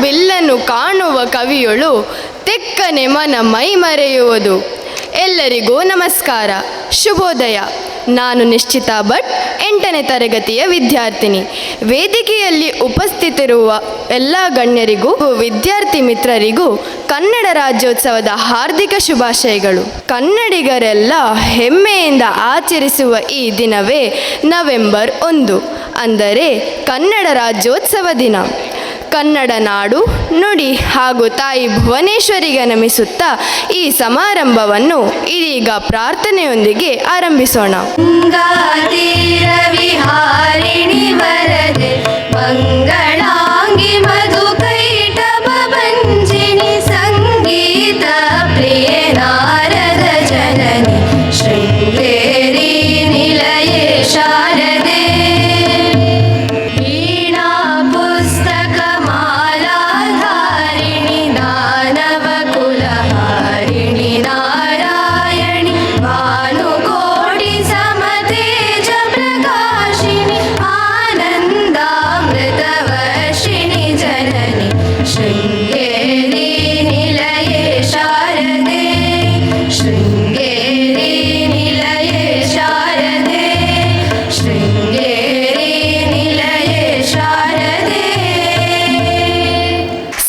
ಬಿಲ್ಲನ್ನು ಕಾಣುವ ಕವಿಯೊಳು ತೆಕ್ಕನೆ ಮನ ಮೈ ಮರೆಯುವುದು. ಎಲ್ಲರಿಗೂ ನಮಸ್ಕಾರ, ಶುಭೋದಯ. ನಾನು ನಿಶ್ಚಿತಾ ಭಟ್, 8ನೇ ತರಗತಿಯ ವಿದ್ಯಾರ್ಥಿನಿ. ವೇದಿಕೆಯಲ್ಲಿ ಉಪಸ್ಥಿತಿರುವ ಎಲ್ಲ ಗಣ್ಯರಿಗೂ ವಿದ್ಯಾರ್ಥಿ ಮಿತ್ರರಿಗೂ ಕನ್ನಡ ರಾಜ್ಯೋತ್ಸವದ ಹಾರ್ದಿಕ ಶುಭಾಶಯಗಳು. ಕನ್ನಡಿಗರೆಲ್ಲ ಹೆಮ್ಮೆಯಿಂದ ಆಚರಿಸುವ ಈ ದಿನವೇ ನವೆಂಬರ್ 1, ಅಂದರೆ ಕನ್ನಡ ರಾಜ್ಯೋತ್ಸವ ದಿನ. ಕನ್ನಡ ನಾಡು, ನುಡಿ ಹಾಗೂ ತಾಯಿ ಭುವನೇಶ್ವರಿಗೆ ನಮಿಸುತ್ತಾ ಈ ಸಮಾರಂಭವನ್ನು ಇದೀಗ ಪ್ರಾರ್ಥನೆಯೊಂದಿಗೆ ಆರಂಭಿಸೋಣ. ವಿಹಾರಿಣಿ ವರದೆ ಮಂಗಳಾಂಗಿ ಮಧುಕೈಟಭ ಭಂಜಿನಿ ಸಂಗೀತ ಪ್ರಿಯ ನಾರದ ಜನನಿ ಶೃಂಗೇರಿ ನಿಲಯೇ ಶಾರದೆ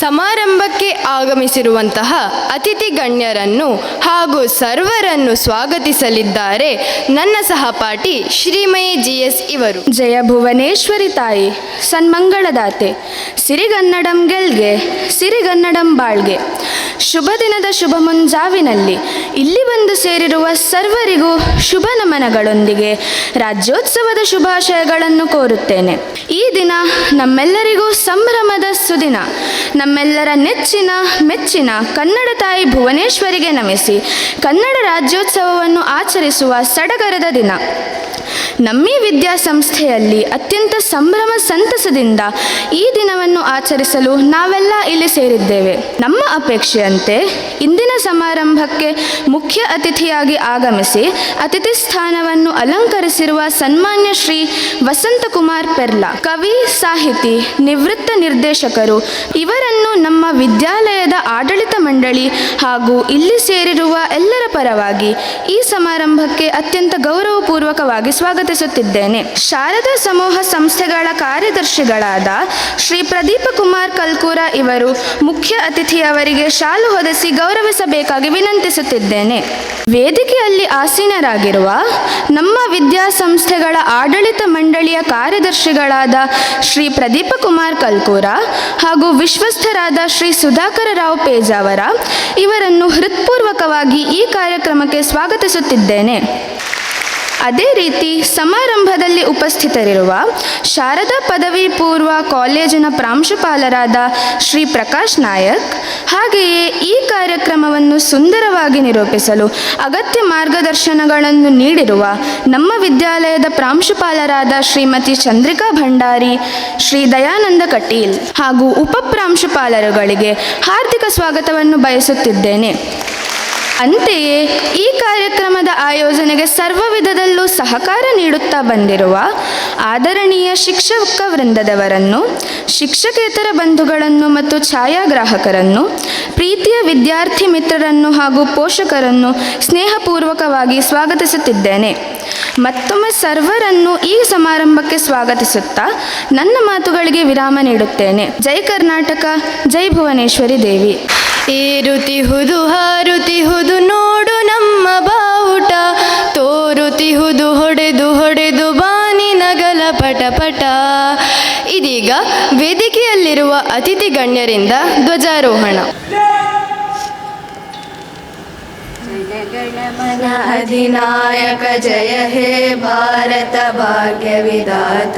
ಸಮಾರಂಭಕ್ಕೆ ಆಗಮಿಸಿರುವಂತಹ ಅತಿಥಿ ಗಣ್ಯರನ್ನು ಹಾಗೂ ಸರ್ವರನ್ನು ಸ್ವಾಗತಿಸಲಿದ್ದಾರೆ ನನ್ನ ಸಹಪಾಠಿ ಶ್ರೀಮಯಿ GS ಇವರು. ಜಯ ಭುವನೇಶ್ವರಿ ತಾಯಿ ಸನ್ಮಂಗಳದಾತೆ, ಸಿರಿಗನ್ನಡಂ ಗೆಲ್ಗೆ, ಸಿರಿಗನ್ನಡಂ ಬಾಳ್ಗೆ. ಶುಭ ದಿನದ ಶುಭ ಮುಂಜಾವಿನಲ್ಲಿ ಇಲ್ಲಿ ಬಂದು ಸೇರಿರುವ ಸರ್ವರಿಗೂ ಶುಭ ನಮನಗಳೊಂದಿಗೆ ರಾಜ್ಯೋತ್ಸವದ ಶುಭಾಶಯಗಳನ್ನು ಕೋರುತ್ತೇನೆ. ಈ ದಿನ ನಮ್ಮೆಲ್ಲರಿಗೂ ಸಂಭ್ರಮದ ಸುದಿನ. ನಮ್ಮೆಲ್ಲರ ನೆಚ್ಚಿನ ಮೆಚ್ಚಿನ ಕನ್ನಡ ತಾಯಿ ಭುವನೇಶ್ವರಿಗೆ ನಮಿಸಿ ಕನ್ನಡ ರಾಜ್ಯೋತ್ಸವವನ್ನು ಆಚರಿಸುವ ಸಡಗರದ ದಿನ. ನಮ್ಮಿ ವಿದ್ಯಾಸಂಸ್ಥೆಯಲ್ಲಿ ಅತ್ಯಂತ ಸಂಭ್ರಮ ಸಂತಸದಿಂದ ಈ ದಿನವನ್ನು ಆಚರಿಸಲು ನಾವೆಲ್ಲ ಇಲ್ಲಿ ಸೇರಿದ್ದೇವೆ. ನಮ್ಮ ಅಪೇಕ್ಷೆಯಂತೆ ಇಂದಿನ ಸಮಾರಂಭಕ್ಕೆ ಮುಖ್ಯ ಅತಿಥಿಯಾಗಿ ಆಗಮಿಸಿ ಅತಿಥಿ ಸ್ಥಾನವನ್ನು ಅಲಂಕರಿಸಿರುವ ಸನ್ಮಾನ್ಯ ಶ್ರೀ ವಸಂತಕುಮಾರ್ ಪೆರ್ಲಾ, ಕವಿ, ಸಾಹಿತಿ, ನಿವೃತ್ತ ನಿರ್ದೇಶಕರು. ಇವರನ್ನು ನಮ್ಮ ವಿದ್ಯಾಲಯದ ಆಡಳಿತ ಮಂಡಳಿ ಹಾಗೂ ಇಲ್ಲಿ ಸೇರಿರುವ ಎಲ್ಲರ ಪರವಾಗಿ ಈ ಸಮಾರಂಭಕ್ಕೆ ಅತ್ಯಂತ ಗೌರವಪೂರ್ವಕವಾಗಿ ಸ್ವಾಗತಿಸುತ್ತಿದ್ದೇನೆ. ಶಾರದಾ ಸಮೂಹ ಸಂಸ್ಥೆಗಳ ಕಾರ್ಯದರ್ಶಿಗಳಾದ ಶ್ರೀ ಪ್ರದೀಪ ಕುಮಾರ್ ಕಲ್ಕೂರ ಇವರು ಮುಖ್ಯ ಅತಿಥಿಯವರಿಗೆ ಶಾಲು ಹೊದಿಸಿ ಗೌರವಿಸಬೇಕಾಗಿ ವಿನಂತಿಸುತ್ತಿದ್ದೇನೆ. ವೇದಿಕೆಯಲ್ಲಿ ಆಸೀನರಾಗಿರುವ ನಮ್ಮ ವಿದ್ಯಾಸಂಸ್ಥೆಗಳ ಆಡಳಿತ ಮಂಡಳಿಯ ಕಾರ್ಯದರ್ಶಿಗಳಾದ ಶ್ರೀ ಪ್ರದೀಪ ಕುಮಾರ್ ಕಲ್ಕೂರ ಹಾಗೂ ವಿಶ್ವಸ್ಥರಾದ ಶ್ರೀ ಸುಧಾಕರ ರಾವ್ ಪೇಜಾವರ ಇವರನ್ನು ಹೃತ್ಪೂರ್ವಕವಾಗಿ ಈ ಕಾರ್ಯಕ್ರಮಕ್ಕೆ ಸ್ವಾಗತಿಸುತ್ತಿದ್ದೇನೆ. ಅದೇ ರೀತಿ ಸಮಾರಂಭದಲ್ಲಿ ಉಪಸ್ಥಿತರಿರುವ ಶಾರದಾ ಪದವಿ ಪೂರ್ವ ಕಾಲೇಜಿನ ಪ್ರಾಂಶುಪಾಲರಾದ ಶ್ರೀ ಪ್ರಕಾಶ್ ನಾಯಕ್, ಹಾಗೆಯೇ ಈ ಕಾರ್ಯಕ್ರಮವನ್ನು ಸುಂದರವಾಗಿ ನಿರೂಪಿಸಲು ಅಗತ್ಯ ಮಾರ್ಗದರ್ಶನಗಳನ್ನು ನೀಡಿರುವ ನಮ್ಮ ವಿದ್ಯಾಲಯದ ಪ್ರಾಂಶುಪಾಲರಾದ ಶ್ರೀಮತಿ ಚಂದ್ರಿಕಾ ಭಂಡಾರಿ, ಶ್ರೀ ದಯಾನಂದ ಕಟೀಲ್ ಹಾಗೂ ಉಪಪ್ರಾಂಶುಪಾಲರುಗಳಿಗೆ ಹಾರ್ದಿಕ ಸ್ವಾಗತವನ್ನು ಬಯಸುತ್ತಿದ್ದೇನೆ. ಅಂತೆಯೇ ಈ ಕಾರ್ಯಕ್ರಮದ ಆಯೋಜನೆಗೆ ಸರ್ವ ವಿಧದಲ್ಲೂ ಸಹಕಾರ ನೀಡುತ್ತಾ ಬಂದಿರುವ ಆದರಣೀಯ ಶಿಕ್ಷಕ ವೃಂದದವರನ್ನು, ಶಿಕ್ಷಕೇತರ ಬಂಧುಗಳನ್ನು ಮತ್ತು ಛಾಯಾಗ್ರಾಹಕರನ್ನು, ಪ್ರೀತಿಯ ವಿದ್ಯಾರ್ಥಿ ಮಿತ್ರರನ್ನು ಹಾಗೂ ಪೋಷಕರನ್ನು ಸ್ನೇಹಪೂರ್ವಕವಾಗಿ ಸ್ವಾಗತಿಸುತ್ತಿದ್ದೇನೆ. ಮತ್ತೊಮ್ಮೆ ಸರ್ವರನ್ನು ಈ ಸಮಾರಂಭಕ್ಕೆ ಸ್ವಾಗತಿಸುತ್ತಾ ನನ್ನ ಮಾತುಗಳಿಗೆ ವಿರಾಮ ನೀಡುತ್ತೇನೆ. ಜೈ ಕರ್ನಾಟಕ, ಜೈ ಭುವನೇಶ್ವರಿ ದೇವಿ. ಏರುತಿಹುದು ಹಾರುತಿಹುದು ನೋಡು ನಮ್ಮ ಬಾವುಟ, ತೋರುತಿಹುದು ಹೊಡೆದು ಹೊಡೆದು ಬಾನಿ ನಗಲ ಪಟಪಟ. ಇದೀಗ ವೇದಿಕೆಯಲ್ಲಿರುವ ಅತಿಥಿ ಗಣ್ಯರಿಂದ ಧ್ವಜಾರೋಹಣ. ಗಣಮನ ಅಧಿನಾಯಕ ಜಯ ಹೇ ಭಾರತ ಭಾಗ್ಯ ವಿಧಾತ.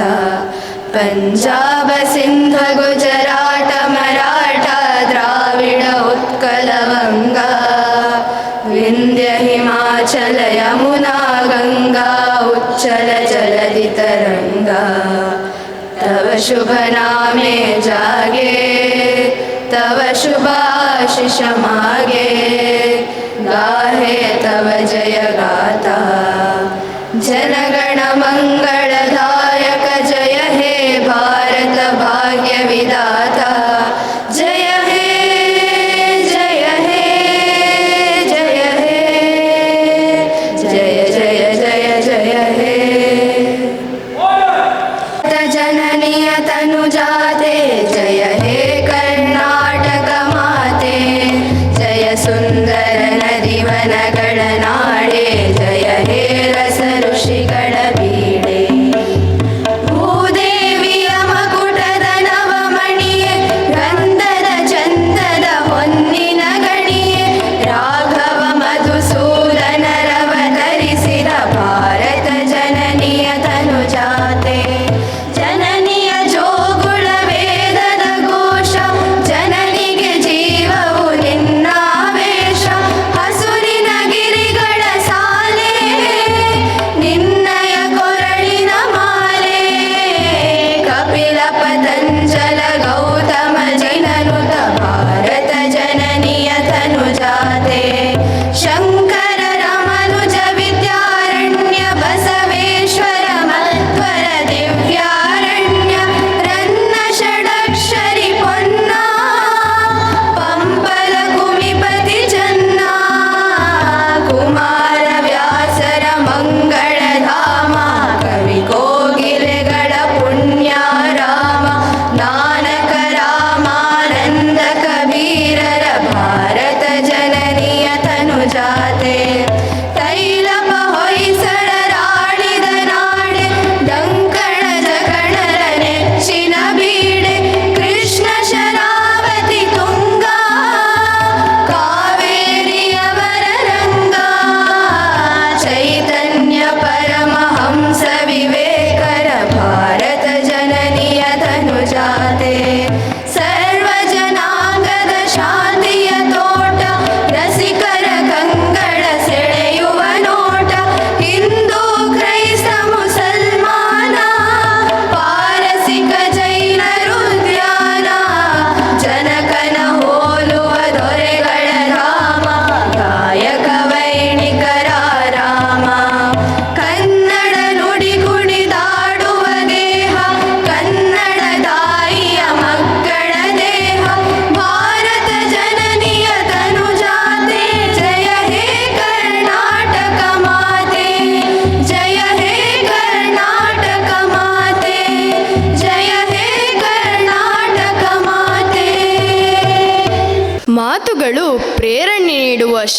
ಪಂಜಾಬ ಸಿಂಧ ಗುಜರಾಟ ಮರಾಠ ದ್ರಾವಿಡ ಉತ್ಕಲ ವಂಗ. ವಿಂಧ್ಯ ಹಿಮಾಚಲ ಯಮುನಾ ಗಂಗಾ ಉಚ್ಚಲ ಜಲಧಿ ತರಂಗ. ತವ ಶುಭ ನಾಮೆ ಜಾಗೆ तव शुभाशिष मागे गाहे तव जय गाथा जनगण मंगलदायक जय हे भारत भाग्य विधाता जय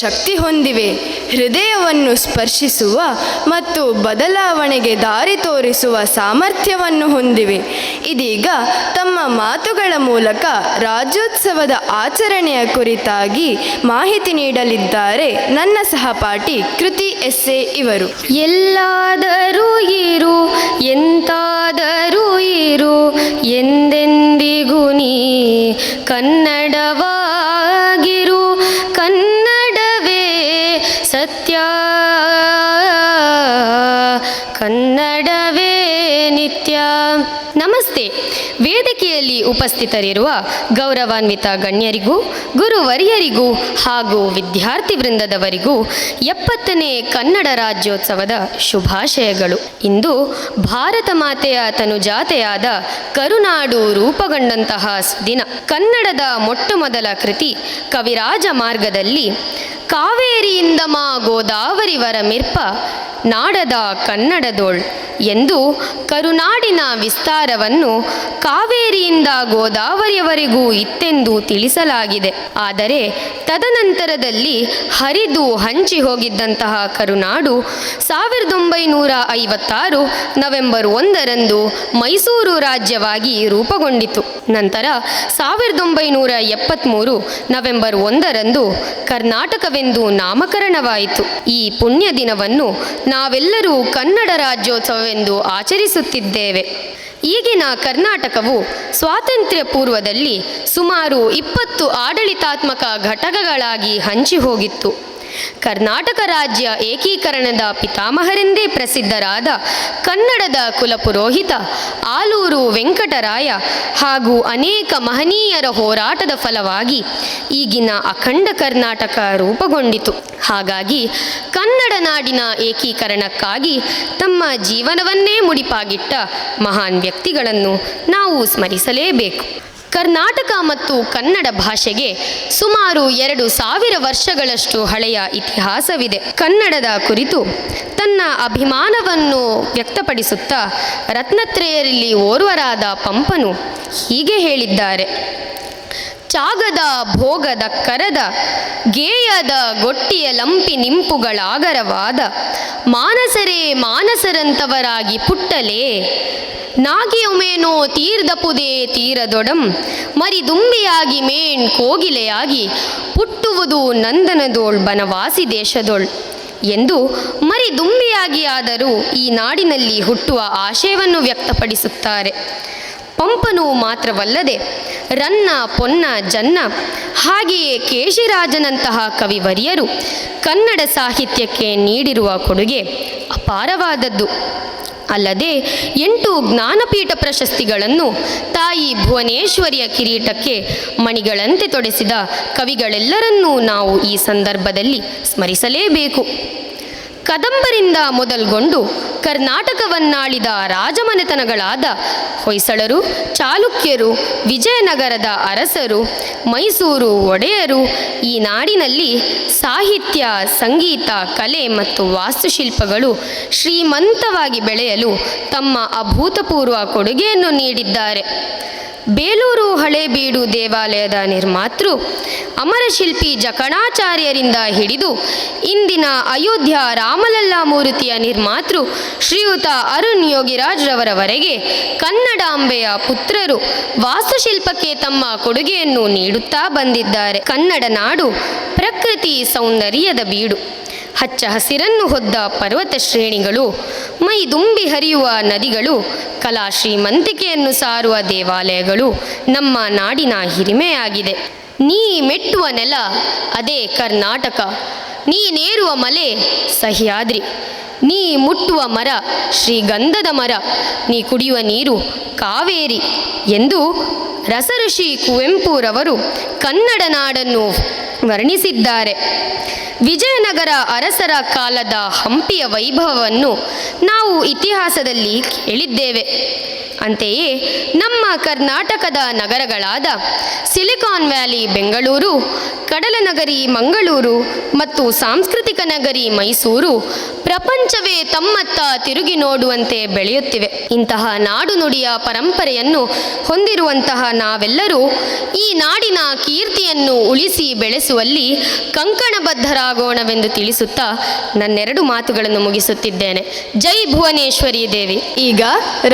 ಶಕ್ತಿ ಹೊಂದಿವೆ. ಹೃದಯವನ್ನು ಸ್ಪರ್ಶಿಸುವ ಮತ್ತು ಬದಲಾವಣೆಗೆ ದಾರಿ ತೋರಿಸುವ ಸಾಮರ್ಥ್ಯವನ್ನು ಹೊಂದಿವೆ. ಇದೀಗ ತಮ್ಮ ಮಾತುಗಳ ಮೂಲಕ ರಾಜ್ಯೋತ್ಸವದ ಆಚರಣೆಯ ಕುರಿತಾಗಿ ಮಾಹಿತಿ ನೀಡಲಿದ್ದಾರೆ ನನ್ನ ಸಹಪಾಠಿ ಕೃತಿ ಎಸ್ಸೆ ಇವರು. ಎಲ್ಲಾದರೂ ಇರು ಎಂತಾದರೂ ಇರು ಎಂದೆಂದಿಗೂ ನೀ ಕನ್ನಡವಾಗಿರು, ಕನ್ನಡವೇ ಸತ್ಯ, ಕನ್ನಡವೇ ನಿತ್ಯ. ನಮಸ್ತೆ. ವೇದಿಕೆಯಲ್ಲಿ ಉಪಸ್ಥಿತರಿರುವ ಗೌರವಾನ್ವಿತ ಗಣ್ಯರಿಗೂ ಗುರುವರಿಯರಿಗೂ ಹಾಗೂ ವಿದ್ಯಾರ್ಥಿ ವೃಂದದವರಿಗೂ 70ನೇ ಕನ್ನಡ ರಾಜ್ಯೋತ್ಸವದ ಶುಭಾಶಯಗಳು. ಇಂದು ಭಾರತ ಮಾತೆಯ ತನುಜಾತೆಯಾದ ಕರುನಾಡು ರೂಪುಗೊಂಡಂತಹ ಸುದಿನ. ಕನ್ನಡದ ಮೊಟ್ಟಮೊದಲ ಕೃತಿ ಕವಿರಾಜ ಮಾರ್ಗದಲ್ಲಿ ಕಾವೇರಿಯಿಂದ ಮಾ ಗೋದಾವರಿವರ ಮಿರ್ಪ ನಾಡದ ಕನ್ನಡದೋಳ್ ಎಂದು ಕರುನಾಡಿನ ವಿಸ್ತಾರವನ್ನು ಕಾವೇರಿಯಿಂದ ಗೋದಾವರಿಯವರೆಗೂ ಇತ್ತೆಂದು ತಿಳಿಸಲಾಗಿದೆ. ಆದರೆ ತದನಂತರದಲ್ಲಿ ಹರಿದು ಹಂಚಿ ಹೋಗಿದ್ದಂತಹ ಕರುನಾಡು 1956 ನವೆಂಬರ್ 1ರಂದು ಮೈಸೂರು ರಾಜ್ಯವಾಗಿ ರೂಪುಗೊಂಡಿತು. ನಂತರ 1973 ನವೆಂಬರ್ 1ರಂದು ಕರ್ನಾಟಕವೆಂದು ನಾಮಕರಣವಾಯಿತು. ಈ ಪುಣ್ಯ ದಿನವನ್ನು ನಾವೆಲ್ಲರೂ ಕನ್ನಡ ರಾಜ್ಯೋತ್ಸವವೆಂದು ಆಚರಿಸುತ್ತಿದ್ದೇವೆ. ಈಗಿನ ಕರ್ನಾಟಕವು ಸ್ವಾತಂತ್ರ್ಯ ಪೂರ್ವದಲ್ಲಿ ಸುಮಾರು 20 ಆಡಳಿತಾತ್ಮಕ ಘಟಕಗಳಾಗಿ ಹಂಚಿ ಹೋಗಿತ್ತು. ಕರ್ನಾಟಕ ರಾಜ್ಯ ಏಕೀಕರಣದ ಪಿತಾಮಹರೆಂದೇ ಪ್ರಸಿದ್ಧರಾದ ಕನ್ನಡದ ಕುಲಪುರೋಹಿತ ಆಲೂರು ವೆಂಕಟರಾಯ ಹಾಗೂ ಅನೇಕ ಮಹನೀಯರ ಹೋರಾಟದ ಫಲವಾಗಿ ಈಗಿನ ಅಖಂಡ ಕರ್ನಾಟಕ ರೂಪುಗೊಂಡಿತು. ಹಾಗಾಗಿ ಕನ್ನಡ ನಾಡಿನ ಏಕೀಕರಣಕ್ಕಾಗಿ ತಮ್ಮ ಜೀವನವನ್ನೇ ಮುಡಿಪಾಗಿಟ್ಟ ಮಹಾನ್ ವ್ಯಕ್ತಿಗಳನ್ನು ನಾವು ಸ್ಮರಿಸಲೇಬೇಕು. ಕರ್ನಾಟಕ ಮತ್ತು ಕನ್ನಡ ಭಾಷೆಗೆ ಸುಮಾರು 2000 ವರ್ಷಗಳಷ್ಟು ಹಳೆಯ ಇತಿಹಾಸವಿದೆ. ಕನ್ನಡದ ಕುರಿತು ತನ್ನ ಅಭಿಮಾನವನ್ನು ವ್ಯಕ್ತಪಡಿಸುತ್ತಾ ರತ್ನತ್ರಯರಲ್ಲಿ ಓರ್ವರಾದ ಪಂಪನು ಹೀಗೆ ಹೇಳಿದ್ದಾರೆ: ಚಾಗದ ಭೋಗದ ಕರದ ಗೇಯದ ಗೊಟ್ಟಿಯ ಲಂಪಿ ನಿಂಪುಗಳಾಗರವಾದ ಮಾನಸರೇ ಮಾನಸರಂತವರಾಗಿ ಪುಟ್ಟಲೇ ನಾಗಿಯೊಮೇನೋ ತೀರ್ದಪುದೇ ತೀರದೊಡಂ ಮರಿದುಂಬಿಯಾಗಿ ಮೇಣ್ ಕೋಗಿಲೆಯಾಗಿ ಪುಟ್ಟುವುದು ನಂದನದೋಳ್ ಬನವಾಸಿ ದೇಶದೊಳ್ ಎಂದು ಮರಿದುಂಬಿಯಾಗಿ ಆದರೂ ಈ ನಾಡಿನಲ್ಲಿ ಹುಟ್ಟುವ ಆಶಯವನ್ನು ವ್ಯಕ್ತಪಡಿಸುತ್ತಾರೆ. ಪಂಪನು ಮಾತ್ರವಲ್ಲದೆ ರನ್ನ, ಪೊನ್ನ, ಜನ್ನ ಹಾಗೆಯೇ ಕೇಶಿರಾಜನಂತಹ ಕವಿವರಿಯರು ಕನ್ನಡ ಸಾಹಿತ್ಯಕ್ಕೆ ನೀಡಿರುವ ಕೊಡುಗೆ ಅಪಾರವಾದದ್ದು. ಅಲ್ಲದೆ 8 ಜ್ಞಾನಪೀಠ ಪ್ರಶಸ್ತಿಗಳನ್ನು ತಾಯಿ ಭುವನೇಶ್ವರಿಯ ಕಿರೀಟಕ್ಕೆ ಮಣಿಗಳಂತೆ ತೊಡಿಸಿದ ಕವಿಗಳೆಲ್ಲರನ್ನೂ ನಾವು ಈ ಸಂದರ್ಭದಲ್ಲಿ ಸ್ಮರಿಸಲೇಬೇಕು. ಕದಂಬರಿಂದ ಮೊದಲುಗೊಂಡು ಕರ್ನಾಟಕವನ್ನಾಳಿದ ರಾಜಮನೆತನಗಳಾದ ಹೊಯ್ಸಳರು, ಚಾಲುಕ್ಯರು, ವಿಜಯನಗರದ ಅರಸರು, ಮೈಸೂರು ಒಡೆಯರು ಈ ನಾಡಿನಲ್ಲಿ ಸಾಹಿತ್ಯ, ಸಂಗೀತ, ಕಲೆ ಮತ್ತು ವಾಸ್ತುಶಿಲ್ಪಗಳು ಶ್ರೀಮಂತವಾಗಿ ಬೆಳೆಯಲು ತಮ್ಮ ಅಭೂತಪೂರ್ವ ಕೊಡುಗೆಯನ್ನು ನೀಡಿದ್ದಾರೆ. ಬೇಲೂರು ಹಳೇಬೀಡು ದೇವಾಲಯದ ನಿರ್ಮಾತೃ ಅಮರಶಿಲ್ಪಿ ಜಕಣಾಚಾರ್ಯರಿಂದ ಹಿಡಿದು ಇಂದಿನ ಅಯೋಧ್ಯ ರಾಮಲಲ್ಲಾ ಮೂರ್ತಿಯ ನಿರ್ಮಾತೃ ಶ್ರೀಯುತ ಅರುಣ್ ಯೋಗಿರಾಜ್ರವರವರೆಗೆ ಕನ್ನಡಾಂಬೆಯ ಪುತ್ರರು ವಾಸ್ತುಶಿಲ್ಪಕ್ಕೆ ತಮ್ಮ ಕೊಡುಗೆಯನ್ನು ನೀಡುತ್ತಾ ಬಂದಿದ್ದಾರೆ. ಕನ್ನಡ ನಾಡು ಪ್ರಕೃತಿ ಸೌಂದರ್ಯದ ಬೀಡು. ಹಚ್ಚ ಹಸಿರನ್ನು ಹೊದ್ದ ಪರ್ವತ ಶ್ರೇಣಿಗಳು, ಮೈದುಂಬಿ ಹರಿಯುವ ನದಿಗಳು, ಕಲಾ ಶ್ರೀಮಂತಿಕೆಯನ್ನು ಸಾರುವ ದೇವಾಲಯಗಳು ನಮ್ಮ ನಾಡಿನ ಹಿರಿಮೆಯಾಗಿದೆ. ನೀ ಮೆಟ್ಟುವ ನೆಲ ಅದೇ ಕರ್ನಾಟಕ, ನೀನೇರುವ ಮಲೆ ಸಹ್ಯಾದ್ರಿ, ನೀ ಮುಟ್ಟುವ ಮರ ಶ್ರೀಗಂಧದ ಮರ, ನೀ ಕುಡಿಯುವ ನೀರು ಕಾವೇರಿ ಎಂದು ರಸಋಷಿ ಕುವೆಂಪುರವರು ಕನ್ನಡ ನಾಡನ್ನು ವರ್ಣಿಸಿದ್ದಾರೆ. ವಿಜಯನಗರ ಅರಸರ ಕಾಲದ ಹಂಪಿಯ ವೈಭವವನ್ನು ನಾವು ಇತಿಹಾಸದಲ್ಲಿ ಕೇಳಿದ್ದೇವೆ. ಅಂತೆಯೇ ನಮ್ಮ ಕರ್ನಾಟಕದ ನಗರಗಳಾದ ಸಿಲಿಕಾನ್ ವ್ಯಾಲಿ ಬೆಂಗಳೂರು, ಕಡಲನಗರಿ ಮಂಗಳೂರು ಮತ್ತು ಸಾಂಸ್ಕೃತಿಕ ನಗರಿ ಮೈಸೂರು ಪ್ರಪಂಚವೇ ತಮ್ಮತ್ತ ತಿರುಗಿ ನೋಡುವಂತೆ ಬೆಳೆಯುತ್ತಿವೆ. ಇಂತಹ ನಾಡು ನುಡಿಯ ಪರಂಪರೆಯನ್ನು ಹೊಂದಿರುವಂತಹ ನಾವೆಲ್ಲರೂ ಈ ನಾಡಿನ ಕೀರ್ತಿಯನ್ನು ಉಳಿಸಿ ಬೆಳೆಸುವಲ್ಲಿ ಕಂಕಣಬದ್ಧರಾಗೋಣವೆಂದು ತಿಳಿಸುತ್ತಾ ನನ್ನೆರಡು ಮಾತುಗಳನ್ನು ಮುಗಿಸುತ್ತಿದ್ದೇನೆ. ಜೈ ಭುವನೇಶ್ವರಿ ದೇವಿ. ಈಗ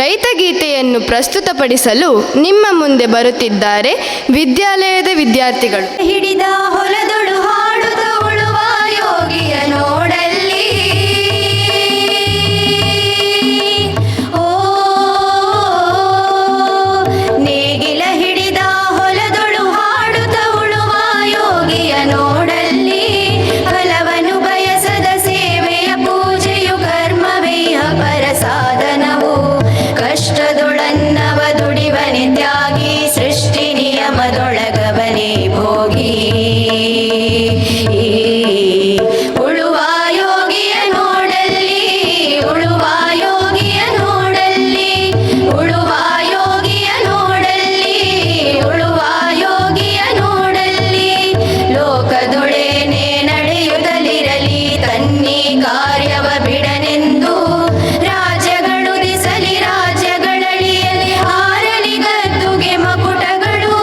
ರೈತಗೀತೆಯನ್ನು ಪ್ರಸ್ತುತಪಡಿಸಲು ನಿಮ್ಮ ಮುಂದೆ ಬರುತ್ತಿದ್ದಾರೆ ವಿದ್ಯಾಲಯದ ವಿದ್ಯಾರ್ಥಿಗಳು. ಹಿಡಿದ ಹೊಲದೊಳು ಹಾಡುತ್ತ ಉಳುವ ಯೋಗಿಯ ನೋಡಲ್ಲಿ, ಓ ನೇಗಿಲ ಹಿಡಿದ ಹೊಲದೊಳು ಹಾಡುತ್ತ ಉಳುವ ಯೋಗಿಯ ನೋಡಲ್ಲಿ, ಫಲವನ್ನು ಬಯಸದ ಸೇವೆಯ ಪೂಜೆಯು ಕರ್ಮವೇಯ ಪರ ಸಾಧನವು, ಕಷ್ಟದೊಳನ್ನವ ದುಡಿವನೆ ತ್ಯಾಗಿ, ಸೃಷ್ಟಿ ನಿಯಮದೊಳಗವನೇ ಭೋಗಿ. ಉಳುವ ಯೋಗಿಯ ನೋಡಲ್ಲಿ, ಉಳುವ ಯೋಗಿಯ ನೋಡಲ್ಲಿ, ಉಳುವ ಯೋಗಿಯ ನೋಡಲ್ಲಿ, ಉಳುವ ಯೋಗಿಯ ನೋಡಲ್ಲಿ, ಲೋಕದೊಳೇನೆ ನಡೆಯುತ್ತಲಿರಲಿ ತನ್ನಿ ಕಾರ್ಯವ ಬಿಡನೆಂದು, ರಾಜ್ಯಗಳು ದಿಸಲಿ ರಾಜ್ಯಗಳಳಿಯಲಿ ಹಾರಲಿ ಗದ್ದುಗೆ ಮಕುಟಗಳು,